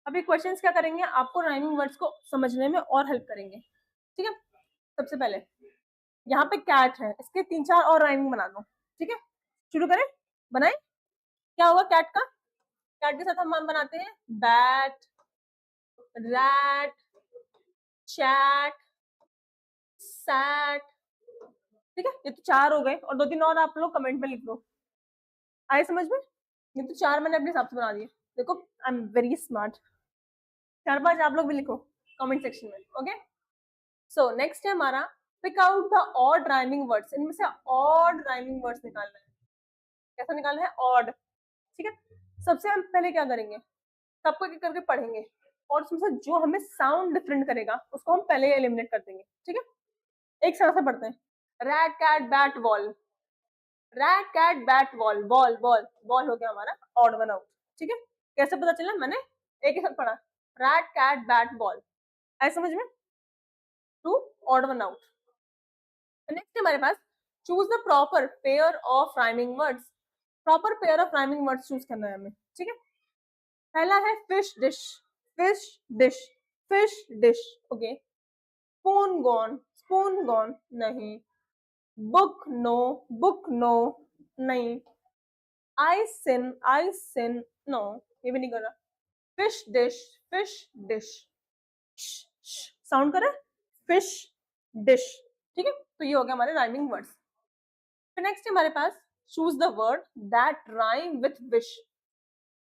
अभी क्वेश्चंस क्या करेंगे, आपको राइमिंग वर्ड्स को समझने में और हेल्प करेंगे, ठीक है? सबसे पहले यहाँ पे कैट है, इसके 3-4 और राइमिंग बना दो, ठीक है? शुरू करें, बनाए। क्या होगा कैट का? कैट के साथ हम बनाते हैं बैट, रैट, चैट, सैट, ठीक है? ये तो 4 हो गए, और 2-3 और आप लोग कमेंट में लिख दो। आए समझ में? ये तो 4 मैंने अपने हिसाब से बना दिए। देखो आई एम वेरी स्मार्ट। 4-5 आप लोग भी लिखो कमेंट सेक्शन में, ओके? सो नेक्स्ट है हमारा pick out the odd rhyming words. इनमें से ऑड राइमिंग वर्ड्स निकालना है। कैसा निकालना है? ऑड, ठीक है? सबसे हम पहले क्या करेंगे, सबको एक करके पढ़ेंगे और उसमें से जो हमें साउंड डिफरेंट करेगा उसको हम पहले एलिमिनेट कर देंगे, ठीक है? एक साथ से पढ़ते हैं। Rat, cat, bat, ball. Rat, cat, bat, ball, ball, ball, ball हो गया हमारा ऑड वन आउट, ठीक है? कैसे पता चला? मैंने एक ही साथ पढ़ा, रैट, कैट, बैट, बॉल। ऐसे समझ में? Two odd one out. Next हमारे पास choose the proper pair of rhyming words. Proper pair of rhyming words choose करना है हमें, ठीक है? पहला है fish dish, fish dish, fish dish, okay? Spoon gone, spoon gone, नहीं। बुक नो, बुक नो, नहीं। आई सिन, नो, ये भी नहीं कर रहा। Fish dish, fish dish, sound कर रहा है, फिश डिश, ठीक है? तो ये हो गया हमारे राइमिंग वर्ड्स। फिर नेक्स्ट हमारे पास choose the word that rhyme with wish,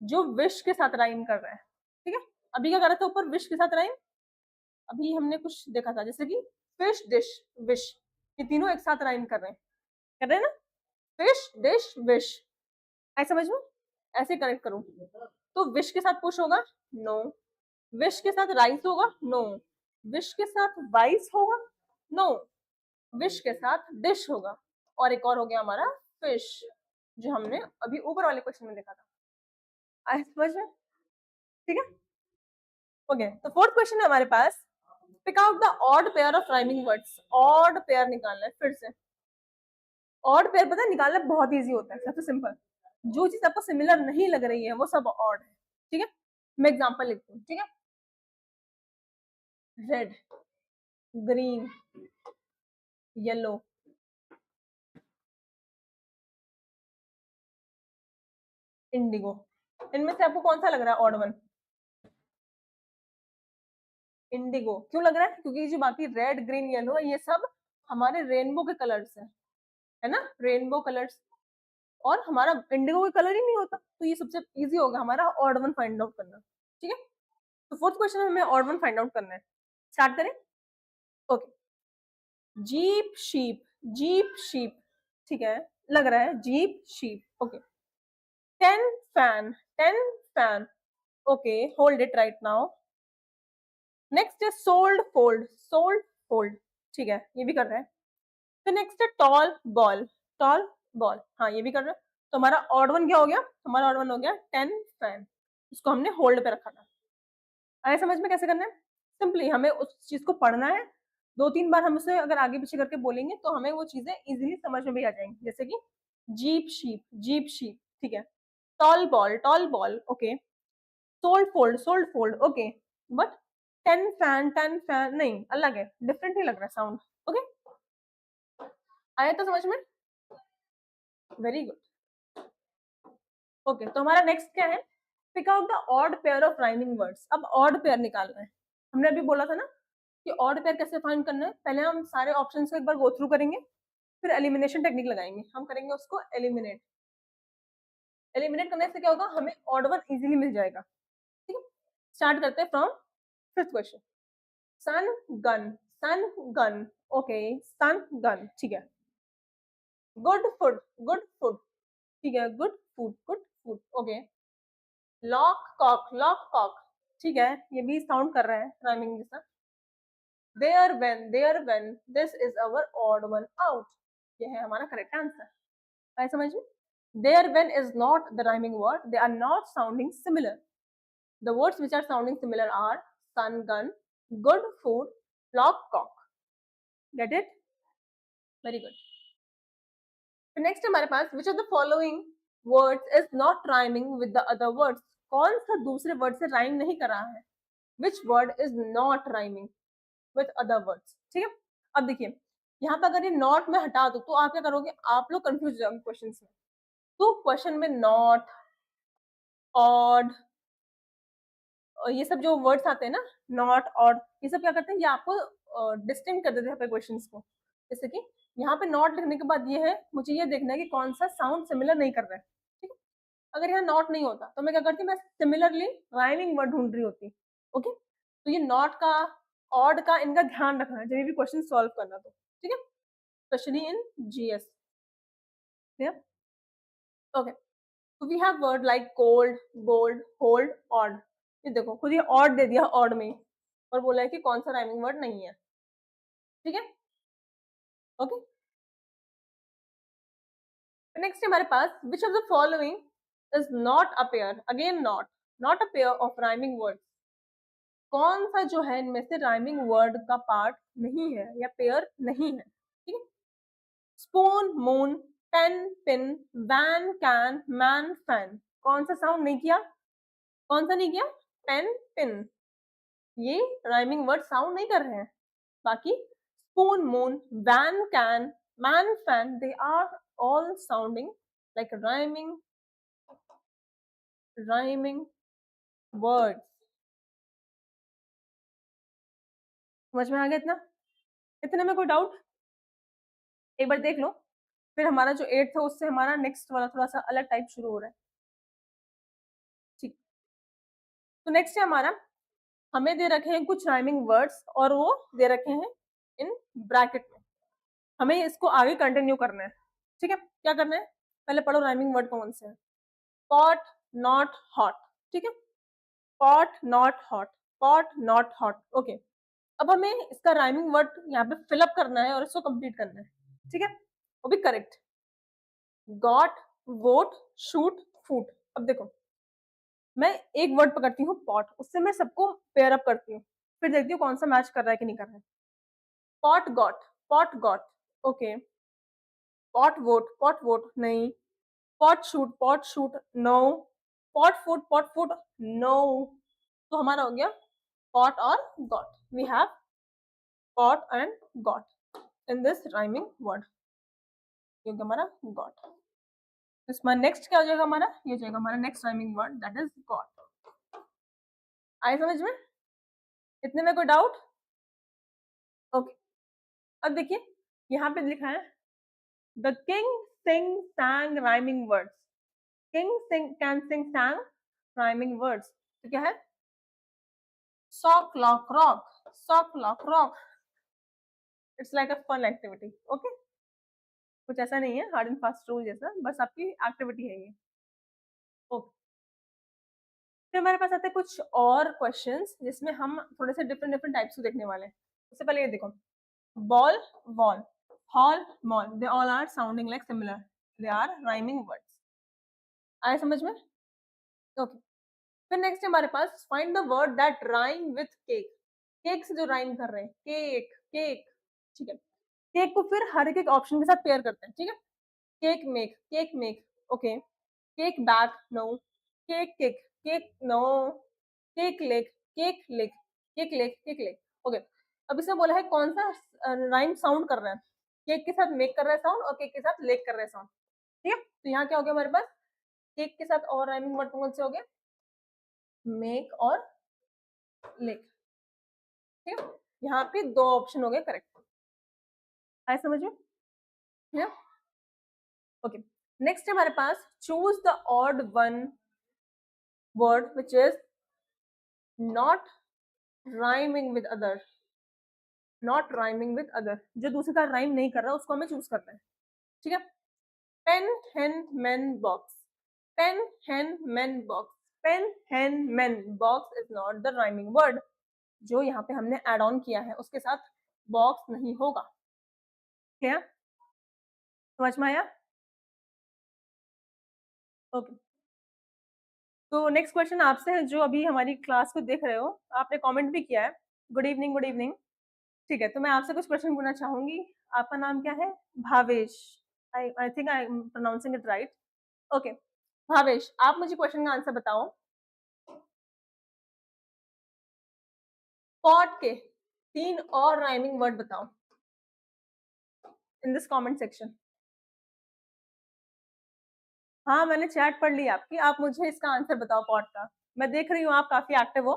जो विश के साथ राइम कर रहा है, ठीक है? अभी क्या कर रहा था ऊपर, विश के साथ राइम। अभी हमने कुछ देखा था जैसे कि फिश, डिश, विश, ये तीनों एक साथ राइम कर रहे हैं ना, फिश, डिश, विश, ऐसे समझ में, ऐसे कनेक्ट करूं तो विश के साथ पुश होगा, नो, विश के साथ राइस होगा, नो, विश के साथ वाइस होगा, नो, विश के साथ डिश होगा, और एक और हो गया हमारा फिश, जो हमने अभी ऊपर वाले क्वेश्चन में देखा था। आए समझ में? ठीक है, ओके। तो फोर्थ क्वेश्चन है हमारे पास, pick out the odd pair of rhyming words. Odd pair निकालना है फिर से। ऑड पेयर पता है निकालना बहुत इजी होता है, सबसे सिंपल, जो चीज आपको सिमिलर नहीं लग रही है वो सब ऑड है, ठीक है। मैं एग्जांपल लिखती हूँ, ठीक है, रेड, ग्रीन, येलो, इंडिगो, इनमें से आपको कौन सा लग रहा है ऑड वन? इंडिगो। क्यों लग रहा है? क्योंकि जो बाकी रेड, ग्रीन, येलो है ये सब हमारे रेनबो के कलर्स है ना, रेनबो कलर्स, और हमारा इंडिगो का कलर ही नहीं होता, तो ये सबसे इजी होगा हमारा ऑड वन फाइंड आउट करना, ठीक है। तो फोर्थ क्वेश्चन में हमें ऑड वन फाइंड आउट करना है, स्टार्ट करें, okay. Jeep, sheep, jeep, sheep, ठीक है, लग रहा है jeep, sheep, okay. 10 fan, 10 fan, okay, hold it right now. Next है सोल्ड, फोल्ड, सोल्ड, फोल्ड, ठीक है, ये भी कर रहे हैं। फिर नेक्स्ट है टॉल बॉल, टॉल बॉल, हाँ ये भी कर रहे हैं। तो हमारा ऑड वन क्या हो गया? हमारा ऑड वन हो गया 10 फैन, इसको हमने होल्ड पे रखा था। आए समझ में कैसे करना है? सिंपली हमें उस चीज को पढ़ना है, 2-3 बार हम उसे अगर आगे पीछे करके बोलेंगे तो हमें वो चीजें इजीली समझ में भी आ जाएंगी, जैसे कि जीप, शीप, जीप, शीप, ठीक है, tall ball, okay, sold fold, okay, but 10 fan नहीं, अलग है, डिफरेंट ही लग रहा है साउंड, ओके। आया तो समझ में? Very good, okay. तो हमारा नेक्स्ट क्या है? Pick out the odd pair of rhyming words. अब ऑड पेयर निकालना है, हमने अभी बोला था ना कि ऑड पेयर कैसे फाइंड करना है। पहले हम सारे ऑप्शंस को एक बार गो थ्रू करेंगे, फिर एलिमिनेशन टेक्निक लगाएंगे, हम करेंगे उसको एलिमिनेट। एलिमिनेट करने से क्या होगा? हमें ऑड वन इजीली मिल जाएगा, ठीक है। स्टार्ट करते हैं from fifth question, sun, gun, sun, gun, okay, sun, gun, ठीक है। गुड फूड, गुड फूड, ठीक है, good food, good food, okay. Lock, cock, lock, cock, ठीक है, ये भी साउंड कर रहा है राइमिंग जैसा। There when, this is our odd one out, ये है हमारा करेक्ट आंसर। आई समझ में? There when is not the rhyming word, they are not sounding similar. The words which are sounding similar are sun, gun, good food, lock, cock. Get it? Very good. Next हमारे पास which of the following words is not rhyming with the other words. कौन सा दूसरे वर्ड से राइम नहीं कर रहा है? Which word is not rhyming with other words, ठीक है। अब देखिए यहाँ पे अगर ये नॉट में हटा दो तो आप क्या करोगे? आप लोग कंफ्यूज हो जाओगे क्वेश्चन में। तो क्वेश्चन में नॉट, ऑड, ये सब जो वर्ड्स आते हैं ना, नॉट, ऑड, ये सब क्या करते हैं? ये आपको डिस्टिंक्ट कर देते हैं पे क्वेश्चंस को। जैसे कि यहाँ पे नॉट लिखने के बाद ये है, मुझे ये देखना है कि कौन सा साउंड सिमिलर नहीं कर रहा है, ठीक है। अगर यहाँ नॉट नहीं होता तो मैं क्या करती? मैं सिमिलरली राइमिंग वर्ड ढूंढ रही होती, ओके। तो ये नॉट का, ऑड का, इनका ध्यान रखना है जब भी क्वेश्चन सॉल्व करना, तो ठीक है, स्पेशली इन जीएस, ओके। तो we have word like cold, bold, hold, odd. ये देखो खुद ये ऑड दे दिया ऑड में, और बोला है कि कौन सा राइमिंग वर्ड नहीं है, ठीक है, ओके। नेक्स्ट हमारे पास which of the following is not a pair, again not, not a pair of rhyming word. कौन सा जो है इनमें से राइमिंग वर्ड का पार्ट नहीं है या पेयर नहीं है, ठीक है। Spoon, moon, pen, pin, van, can, man, fan, कौन सा साउंड नहीं किया? कौन सा नहीं किया? पेन, पिन, ये राइमिंग वर्ड साउंड नहीं कर रहे हैं। बाकी spoon, moon, van, can, man, fan, they are all sounding like rhyming words. समझ में आ गया इतना? इतने में कोई डाउट? एक बार देख लो, फिर हमारा जो 8th है उससे हमारा नेक्स्ट वाला थोड़ा सा अलग टाइप शुरू हो रहा है, ठीक। तो नेक्स्ट है हमारा, हमें दे रखे हैं कुछ राइमिंग वर्ड्स और वो दे रखे हैं इन ब्रैकेट में। हमें इसको आगे कंटिन्यू करना है, ठीक है। क्या करना है, पहले पढ़ो राइमिंग वर्ड कौन से हैं। पॉट नॉट हॉट, ठीक है, pot not hot, pot not hot, okay. अब हमें इसका राइमिंग वर्ड यहाँ पे फिलअप करना है और इसको कंप्लीट करना है, ठीक है, वो भी करेक्ट। गॉट, वोट, शूट, फूट। अब देखो मैं एक वर्ड पकड़ती हूँ पॉट, उससे मैं सबको पेयर अप करती हूँ, फिर देखती हूँ कौन सा मैच कर रहा है कि नहीं कर रहा है। Pot got, pot got, okay. Pot vote नहीं। Pot shoot no. Pot food no. तो हमारा हो गया पॉट और got. We have pot and got in this rhyming word, क्योंकि हमारा गॉट। इसमें नेक्स्ट क्या हो जाएगा हमारा, ये हो जाएगा हमारा next rhyming word, that is got. आए समझ में, इतने में कोई डाउट? ओके, अब देखिए यहाँ पे लिखा है the king sing sang rhyming words. King sing can sing sang rhyming words. तो क्या है, sock lock rock, sock lock rock. It's like a fun activity, okay. कुछ ऐसा नहीं है हार्ड एंड फास्ट रूल जैसा, बस आपकी एक्टिविटी है ये, ओके। फिर हमारे पास आते हैं कुछ और क्वेश्चंस जिसमें हम थोड़े से डिफरेंट डिफरेंट टाइप्स को देखने वाले हैं। उससे पहले ये देखो, ball, wall, hall, mall, they all are sounding like similar, they are rhyming words. आए समझ में, ओके। फिर नेक्स्ट हमारे पास find the word that rhyme with cake. Cake से जो राइम कर रहे हैं, केक, केक, ठीक है। केक को फिर हर एक ऑप्शन के साथ पेयर करते हैं, ठीक है। Cake make, okay. Cake back no. Cake kick, cake no. Cake leg, cake leg, cake leg, cake leg, okay. अब इसमें बोला है कौन सा राइम साउंड कर रहा है, केक के साथ मेक कर रहा है साउंड और केक के साथ लेग कर रहा है साउंड, ठीक है। तो यहाँ क्या हो गया हमारे पास, केक के साथ और राइमिंग वर्ड कौन से हो गए, मेक और लेग, ठीक है। यहाँ पे दो ऑप्शन हो गए करेक्ट, आए समझ में, ओके। नेक्स्ट हमारे पास choose the odd one word which is not rhyming with other, not rhyming with other, जो दूसरे का राइम नहीं कर रहा उसको हमें चूज करना है, ठीक है। पेन हेन मैन बॉक्स, पेन हेन मैन बॉक्स, पेन हेन man box is not the rhyming word. जो यहाँ पे हमने एड ऑन किया है उसके साथ बॉक्स नहीं होगा, क्लियर, समझ में आया, ओके। तो नेक्स्ट क्वेश्चन आपसे है, जो अभी हमारी क्लास को देख रहे हो, आपने कमेंट भी किया है, गुड इवनिंग, गुड इवनिंग, ठीक है। तो मैं आपसे कुछ क्वेश्चन पूछना चाहूंगी। आपका नाम क्या है, Bhavesh, I think I am pronouncing it right, okay. Bhavesh, आप मुझे क्वेश्चन का आंसर बताओ। पॉट के 3 और राइमिंग वर्ड बताओ इन दिस कमेंट सेक्शन। हाँ, मैंने चैट पढ़ ली आपकी, आप मुझे इसका आंसर बताओ पॉट का। मैं देख रही हूँ आप काफी एक्टिव हो,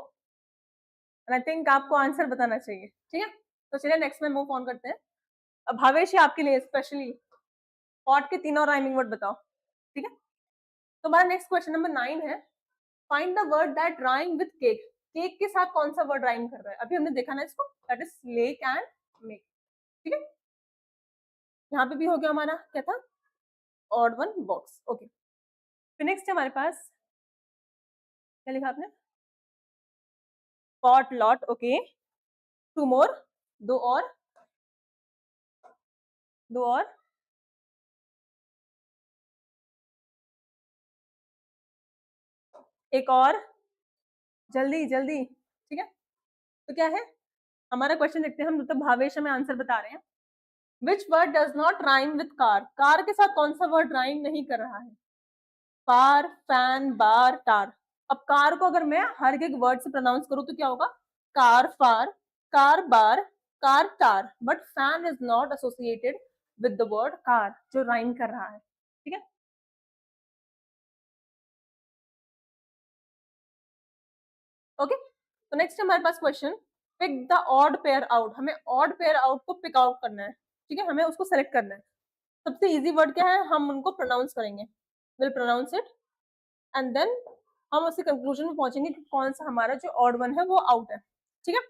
एंड आई थिंक आपको आंसर बताना चाहिए, ठीक है। तो चलिए नेक्स्ट में मूव ऑन करते हैं। अब भावेश, आपके लिए स्पेशली पॉट के 3 और राइमिंग वर्ड बताओ, ठीक है। तो हमारा नेक्स्ट क्वेश्चन नंबर 9 है, find the word that rhyme with cake. Cake के साथ कौन सा वर्ड राइम कर रहा है, अभी हमने देखा ना इसको, that is lake and make, ठीक है। यहाँ पे भी हो गया हमारा क्या था, ऑड वन बॉक्स, ओके। फिर नेक्स्ट हमारे पास क्या लिखा आपने, पॉट लॉट, ओके। 2 मोर, दो और, दो और, एक और, जल्दी जल्दी, ठीक है। तो क्या है हमारा क्वेश्चन, देखते हैं हम, तो भावेश हमें आंसर बता रहे हैं। Which word does not rhyme with car, car के साथ कौन सा वर्ड राइम नहीं कर रहा है, पार, फैन, बार, टार। अब कार को अगर मैं हर एक वर्ड से प्रोनाउंस करूं तो क्या होगा, car far, car bar, car tar, but fan is not associated with the word car जो राइम कर रहा है, ठीक है। ओके, तो नेक्स्ट हमारे पास question, pick the odd pair out. हमें ऑड पेयर आउट को पिक आउट करना है, ठीक है, हमें उसको सेलेक्ट करना है। सबसे इजी वर्ड क्या है, हम उनको प्रोनाउंस करेंगे, will pronounce it, and then हम उसके कंक्लूजन में पहुंचेंगे कि कौन सा हमारा जो ऑड वन है वो आउट है, ठीक है।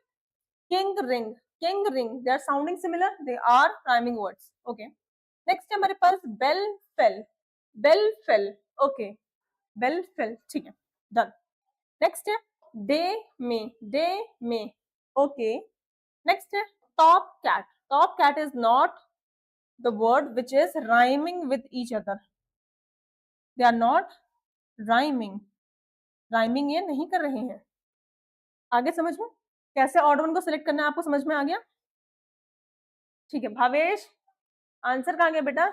King ring, king, ring, they are sounding similar, they are rhyming words. Okay, next है हमारे पास bell fail. Bell fail, okay, bell fail, ठीक है, डन. नेक्स्ट है day may, day may, okay. Next है top cat. Top cat is not the word which is rhyming with each other. They are not rhyming. Rhyming ये नहीं कर रहे हैं. आगे समझ में कैसे ऑड वन को सिलेक्ट करना है आपको समझ में आ गया? ठीक है, भावेश आंसर कहाँ गया बेटा?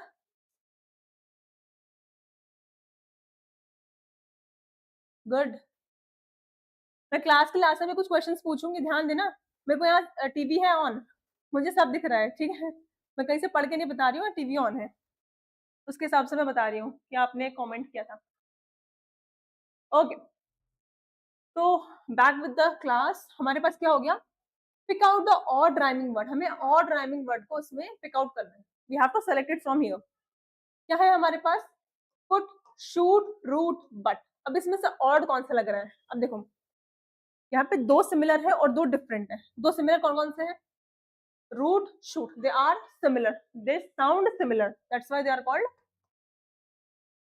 गुड. मैं क्लास के लास्ट में कुछ क्वेश्चंस पूछूंगी, ध्यान देना. मेरे को यहाँ टीवी है ऑन, मुझे सब दिख रहा है, ठीक है. मैं कहीं से पढ़ के नहीं बता रही हूँ, टीवी ऑन है, उसके हिसाब से मैं बता रही हूँ कि आपने कमेंट किया था. ओके, तो बैक विद द क्लास. हमारे पास क्या हो गया? Pick out the odd rhyming word. हमें ऑड राइमिंग वर्ड को इसमें पिक आउट करना है. We have to select it from here. क्या है हमारे पास? Put, shoot, root, but. अब इसमें से ऑड कौन सा लग रहा है? अब देखो, यहाँ पे दो सिमिलर है और दो डिफरेंट है. दो सिमिलर कौन कौन से हैं? Root, shoot, they are similar, they sound similar, that's why they are called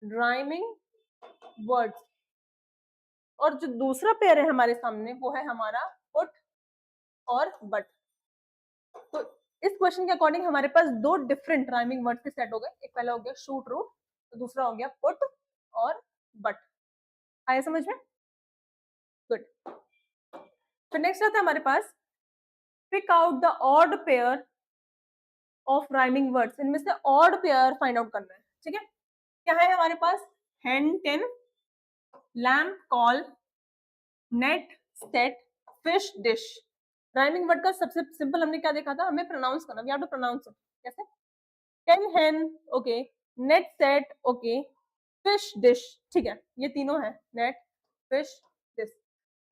rhyming words. और जो दूसरा पेयर है हमारे सामने वो है हमारा पुट और बट. तो इस क्वेश्चन के अकॉर्डिंग हमारे पास दो डिफरेंट राइमिंग वर्ड्स के सेट हो गए. एक पहला हो गया शूट रूट, तो दूसरा हो गया पुट और बट. आया समझ में? गुड. तो नेक्स्ट आता है हमारे पास pick out the odd pair of rhyming words. इनमें से ऑड पेयर फाइंड आउट करना है. ठीक है, क्या है हमारे पास? hen, tin, lamp, call, net, set, fish, dish. Rhyming word का सबसे सिंपल हमने क्या देखा था? हमें प्रोनाउंस करना. We have to pronounce it. कैसे? Ten, hen, okay, net, set, okay, fish, dish. ठीक है, ये तीनों है, नेट, फिश, डिश.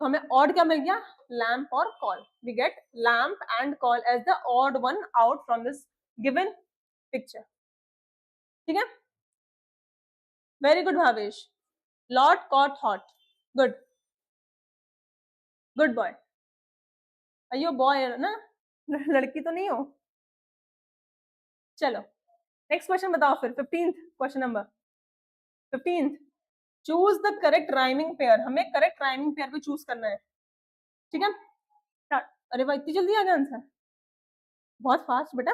तो हमें ऑड क्या मिल गया? लैम्प और call. We get lamp and call as the odd one out from this given picture. ठीक है, very good Bhavesh. Lot, cot, hot. Good, good boy. अयो बॉय है ना, लड़की तो नहीं हो. चलो नेक्स्ट क्वेश्चन बताओ फिर. 15th question number 15th. Choose the correct rhyming pair. हमें करेक्ट राइमिंग पेयर को चूज करना है. ठीक है, स्टार्ट. अरे भाई इतनी जल्दी आ गया आंसर, बहुत फास्ट बेटा.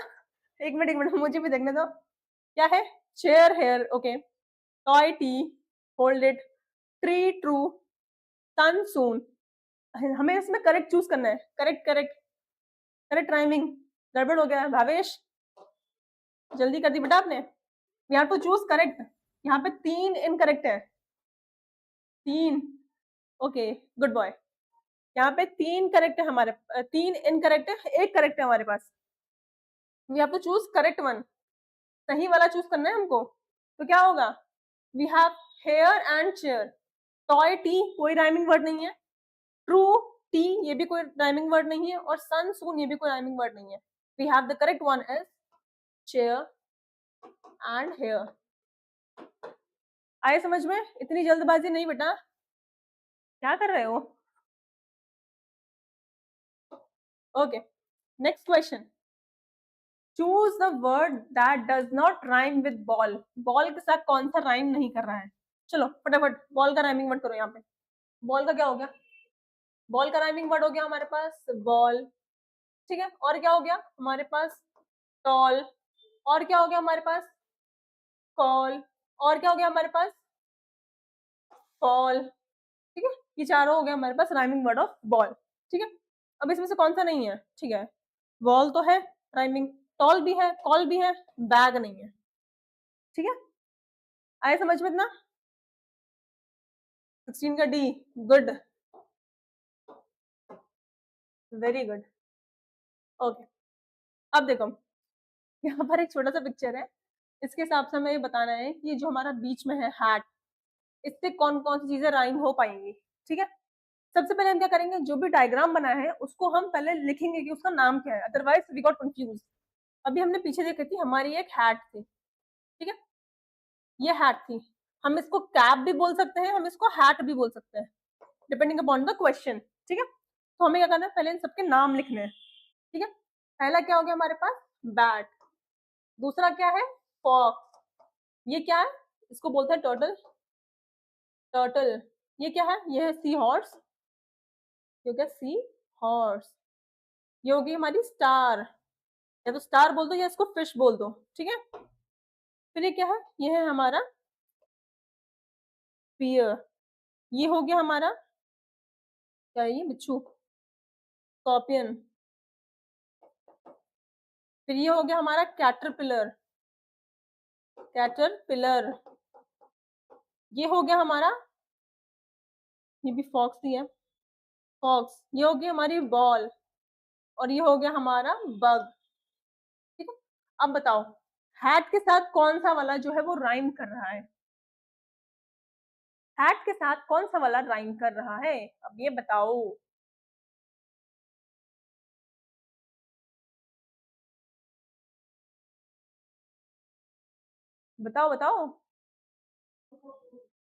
एक मिनट, एक मिनट, मुझे भी देखने दो. क्या है? Chair, hair, okay, toy, tea, hold it, tree, true, sun, soon. हमें इसमें करेक्ट चूज करना है. Correct, correct, correct rhyming. गड़बड़ हो गया भावेश, जल्दी कर दी बेटा आपने. We have to choose correct. यहाँ पे 3 इनकरेक्ट है. 3, ओके, गुड बॉय. यहाँ पे 3 करेक्ट है हमारे, 3 इनकरेक्ट है, 1 करेक्ट है हमारे पास. We have to choose correct one. सही वाला चूज करना है हमको. तो क्या होगा? We have hair and chair. Toy, tea, कोई राइमिंग वर्ड नहीं है. ट्रू, टी, ये भी कोई राइमिंग वर्ड नहीं है. और सन, सून, ये भी कोई राइमिंग वर्ड नहीं है. We have the correct one is chair and hair. आए समझ में? इतनी जल्दबाजी नहीं बेटा, क्या कर रहे हो? Okay, next question. Choose the word that does not rhyme with ball. Ball के साथ कौन सा राइम नहीं कर रहा है? चलो फटाफट बॉल का राइमिंग वर्ड करो. यहाँ पे बॉल का क्या हो गया? बॉल का राइमिंग वर्ड हो गया हमारे पास बॉल. ठीक है, और क्या हो गया हमारे पास? टॉल. और क्या हो गया हमारे पास? कॉल. और क्या हो गया हमारे पास? फॉल. ठीक है, ये चारों हो गया हमारे पास राइमिंग वर्ड ऑफ बॉल. ठीक है, अब इसमें से कौन सा नहीं है? ठीक है, बॉल तो है राइमिंग, टॉल भी है, कॉल भी है, बैग नहीं है. ठीक है, आए समझ में इतना? 16 का D. Good, very good. Okay, अब देखो यहाँ पर एक छोटा सा पिक्चर है. इसके हिसाब से हमें ये बताना है कि जो हमारा बीच में है हैट, इससे कौन कौन सी चीजें राइम हो पाएंगी. ठीक है, सबसे पहले हम क्या करेंगे? जो भी डायग्राम बना है उसको हम पहले लिखेंगे कि उसका नाम क्या है, अदरवाइज वी गॉट कंफ्यूज. अभी हमने पीछे देखी थी, हमारी एक हैट थी. ठीक है, ये हैट थी. हम इसको कैप भी बोल सकते हैं, हम इसको हैट भी बोल सकते हैं, डिपेंडिंग अपॉन द क्वेश्चन. ठीक है, तो हमें क्या करना है? पहले इन सबके नाम लिखने हैं. ठीक है, पहला क्या हो गया हमारे पास, बैट। दूसरा क्या है, फॉक्स। ये क्या है, इसको बोलते हैं टर्टल, टर्टल। ये क्या है, ये है सी हॉर्स, ये हो गया सी हॉर्स। ये होगी हमारी स्टार, या तो स्टार बोल दो या इसको फिश बोल दो, ठीक है। फिर ये क्या है, ये है हमारा पियर। ये हो गया हमारा क्या है, ये बिच्छू, स्कॉर्पियन। फिर ये हो गया हमारा कैटरपिलर, कैटरपिलर। ये हो गया हमारा, ये भी फॉक्स ही है, फॉक्स। ये हो गई हमारी बॉल, और ये हो गया हमारा बग, ठीक है। अब बताओ, हैट के साथ कौन सा वाला जो है वो राइम कर रहा है, हैट के साथ कौन सा वाला राइम कर रहा है, अब ये बताओ। बताओ बताओ,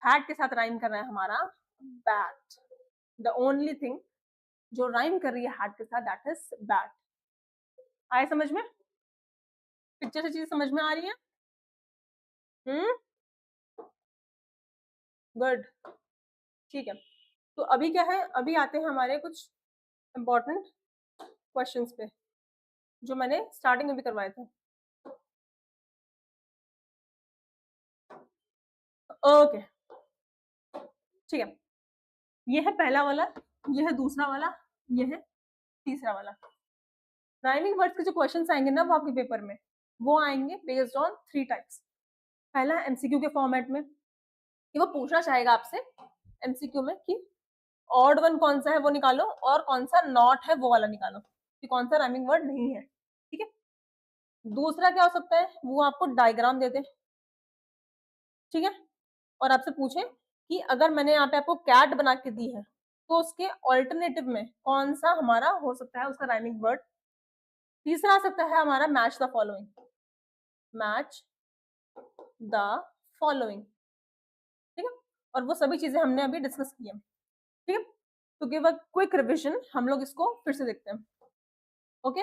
हैट के साथ राइम कर रहा है हमारा बैट। द ओनली थिंग जो राइम कर रही है हैट के साथ, दैट इज बैट। आए समझ में, पिक्चर से चीज समझ में आ रही है? हम्म, गुड, ठीक है। तो अभी क्या है, अभी आते हैं हमारे कुछ इंपॉर्टेंट क्वेश्चंस पे, जो मैंने स्टार्टिंग में भी करवाए थे। ओके, ठीक है। ये है पहला वाला, ये है दूसरा वाला, ये है तीसरा वाला। राइमिंग वर्ड्स के जो क्वेश्चंस आएंगे ना वो आपके पेपर में, वो आएंगे बेस्ड ऑन 3 टाइप्स। पहला एमसीक्यू के फॉर्मेट में, कि वो पूछना चाहेगा आपसे एमसीक्यू में कि ऑड वन कौन सा है वो निकालो, और कौन सा नॉट है वो वाला निकालो, कि कौन सा राइमिंग वर्ड नहीं है, ठीक है। दूसरा क्या हो सकता है, वो आपको डायग्राम दे दे, ठीक है, और आपसे पूछे कि अगर मैंने यहाँ पे आपको कैट बना के दी है, तो उसके ऑल्टरनेटिव में कौन सा हमारा हो सकता है उसका राइमिंग वर्ड। तीसरा आ सकता है हमारा match the following, match the following, ठीक है। और वो सभी चीजें हमने अभी डिस्कस की है, ठीक है। तो गिव अ क्विक रिविजन, हम लोग इसको फिर से देखते हैं, ओके।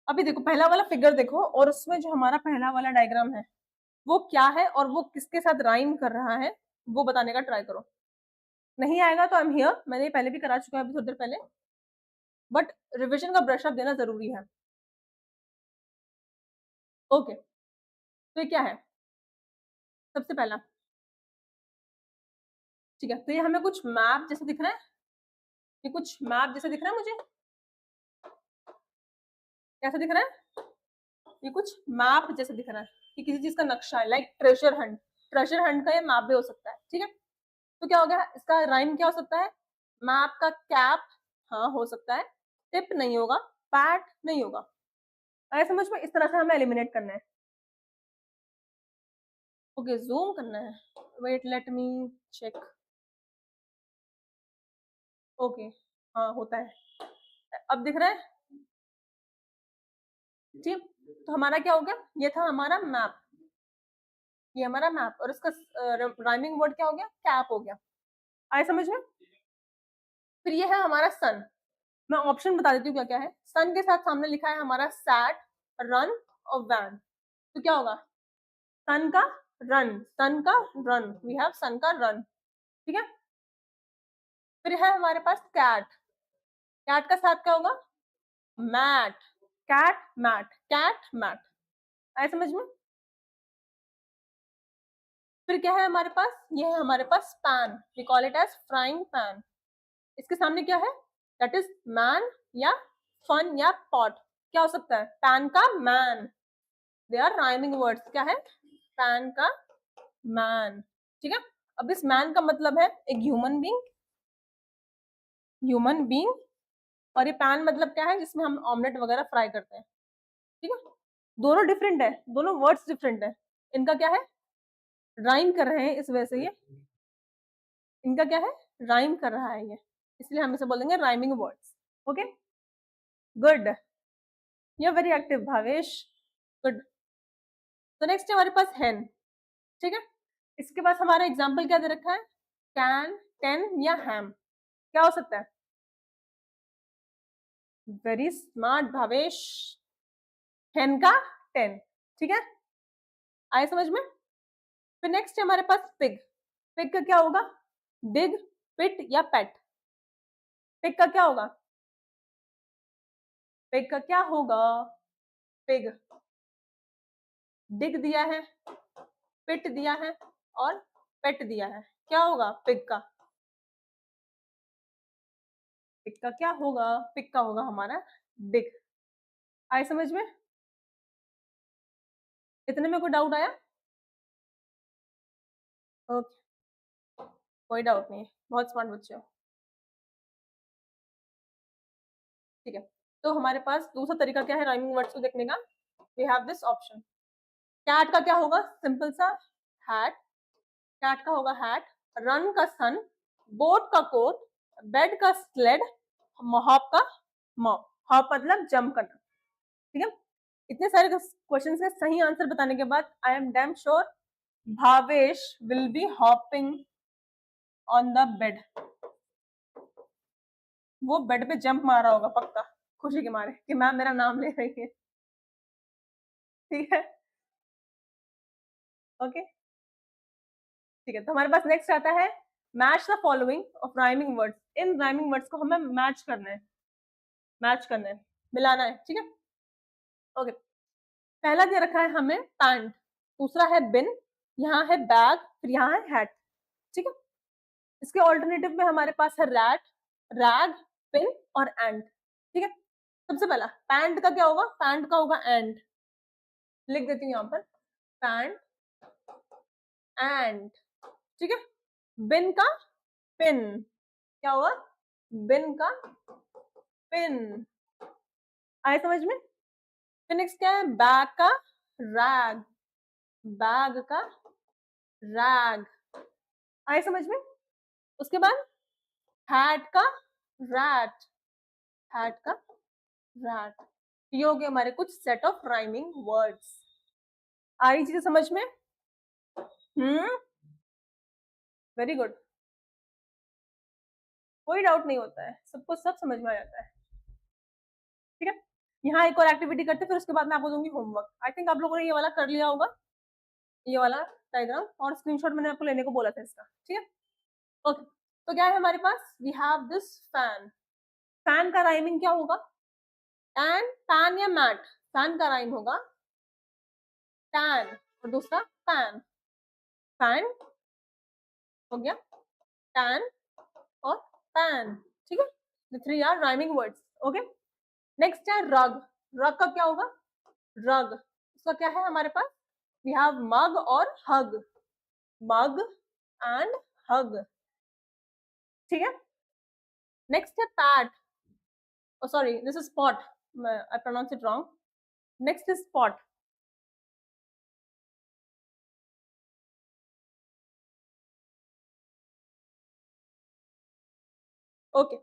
अभी देखो पहला वाला फिगर देखो, और उसमें जो हमारा पहला वाला डायग्राम है वो क्या है और वो किसके साथ राइम कर रहा है, वो बताने का ट्राई करो। नहीं आएगा तो आई एम हियर, मैंने ये पहले भी करा चुका है अभी थोड़ी देर पहले, बट रिविजन का ब्रश अप देना जरूरी है, ओके। तो ये क्या है, सबसे पहला, ठीक है। तो ये हमें कुछ मैप जैसे दिख रहा है, ये कुछ मैप जैसे दिख रहा है मुझे, कैसा दिख रहा है, ये कुछ मैप जैसे दिख रहा है कि किसी चीज का नक्शा है, like treasure Hunt, treasure Hunt का ये मैप भी हो सकता है, ठीक है। तो क्या हो गया, इसका राइम क्या हो सकता है, मैप का कैप, हाँ हो सकता है, टिप नहीं होगा, पैट नहीं होगा। आया समझ में, इस तरह से हमें एलिमिनेट करना है, ओके। जूम करना है, wait let me check, okay, हाँ होता है, अब दिख रहा है, ठीक। तो हमारा क्या हो गया, ये था हमारा मैप, ये हमारा मैप, और इसका राइमिंग वर्ड क्या हो गया, कैप हो गया। आए समझ में। फिर ये है हमारा सन, मैं ऑप्शन बता देती हूँ क्या क्या है। सन के साथ सामने लिखा है हमारा सैट, रन और वैन, तो क्या होगा, सन का रन, सन का रन, वी हैव सन का रन, ठीक है। फिर है हमारे पास कैट, कैट का साथ क्या होगा, mat, cat mat, cat mat, आए समझ में। फिर क्या है हमारे पास, ये है हमारे पास pan, we call it as frying pan. इसके सामने क्या है, दैट इज मैन या फन या पॉट, क्या हो सकता है, पैन का man, they are rhyming words, क्या है, पैन का मैन, ठीक है। अब इस मैन का मतलब है एक ह्यूमन बीइंग, ह्यूमन बीइंग, और ये पैन मतलब क्या है, जिसमें हम ऑमलेट वगैरह फ्राई करते हैं, ठीक है। दोनों डिफरेंट है, दोनों वर्ड्स डिफरेंट है, इनका क्या है, राइम कर रहे हैं, इस वजह से ये, इनका क्या है, राइम कर रहा है ये, इसलिए हम इसे बोलेंगे rhyming words, okay. Good, you are very active Bhavesh, good. तो नेक्स्ट है हमारे पास हैन, ठीक है। इसके पास हमारा एग्जाम्पल क्या दे रखा है, कैन, कैन या हैम, क्या हो सकता है, वेरी स्मार्ट भावेश। 10 का 10, ठीक है, आए समझ में। फिर नेक्स्ट है हमारे पास पिग। पिग का क्या होगा? डिग, पिट या पेट? पिग का क्या होगा? पिग का क्या होगा? पिग डिग दिया है, पिट दिया है और पेट दिया है, क्या होगा पिग का? पिग का क्या होगा? पिग का होगा हमारा डिग। आए समझ में? इतने में कोई डाउट आया? ओके, कोई डाउट नहीं है, बहुत स्मार्ट बच्चे हो। ठीक है, तो हमारे पास दूसरा तरीका क्या है राइमिंग वर्ड्स को देखने का? We have this option. Cat का क्या होगा? सिंपल सा हैट, कैट का होगा हैट। रन का सन, बोट का कोट, बेड का स्लेड, हॉप का मॉप। हॉप मतलब जंप करना, ठीक है। इतने सारे क्वेश्चन के सही आंसर बताने के बाद I am damn sure Bhavesh will be hopping on the bed. वो बेड पे जंप मारा होगा पक्का, खुशी के मारे कि मैम मेरा नाम ले रही है, ठीक है। ओके, ठीक है, तो हमारे पास नेक्स्ट आता है match the following of rhyming words. In rhyming words को हमें मैच करना है, मैच करना है, मिलाना है, ठीक है। ओके, पहला दे रखा है हमें पैंट, दूसरा है बिन, यहाँ है बैग, फिर यहाँ है हैट, ठीक है। इसके ऑल्टरनेटिव में हमारे पास है रैट, रैग, पिन और एंड, ठीक है। सबसे पहला पैंट का क्या होगा? पैंट का होगा एंड, लिख देती हूँ यहाँ पर पैंट एंड, ठीक है। बिन का पिन, क्या होगा? बिन का पिन। आए समझ में? फिर नेक्स्ट क्या है? बैग का रैग, बैग का रैग। आए समझ में? उसके बाद हैट का रैट, हैट का रैट। ये हो गए हमारे कुछ सेट ऑफ राइमिंग वर्ड्स। आ रही चीजें समझ में? वेरी गुड, कोई डाउट नहीं होता है, सबको सब समझ में आ जाता है, ठीक है। यहाँ एक और एक्टिविटी करते फिर उसके बाद मैं आपको दूंगी होमवर्क। आई थिंक आप लोगों ने ये वाला कर लिया होगा, ये वाला डायग्राम, और स्क्रीनशॉट मैंने आपको लेने को बोला था इसका, ठीक है। ओके, तो क्या है हमारे पास? We have this fan. Fan का राइमिंग क्या होगा? टैन, पैन या मैट? फैन का राइम होगा टैन और दूसरा पैन। फैन हो गया, टैन और पैन, ठीक है। The three are rhyming words, okay. Next है रग। रग का क्या होगा? रग, उसका क्या है हमारे पास? वी हैव मग और हग, मग एंड हग, ठीक है। नेक्स्ट है pat, sorry this is spot, I pronounce it wrong. Next is spot. Okay,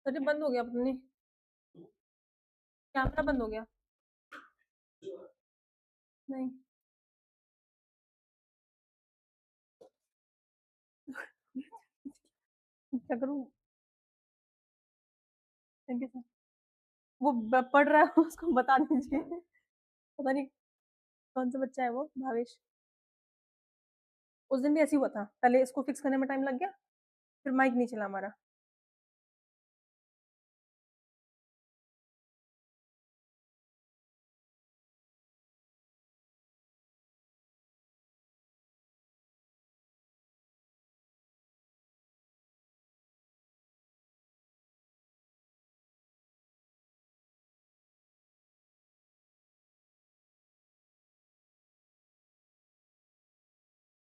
तो बंद हो गया अपनी, कैमरा बंद हो गया? नहीं, क्या करूं? Thank you sir. वो पढ़ रहा है उसको बता दीजिए, पता नहीं कौन सा बच्चा है वो, भावेश। उस दिन भी ऐसे ही हुआ था, पहले इसको फिक्स करने में टाइम लग गया, फिर माइक नहीं चला हमारा।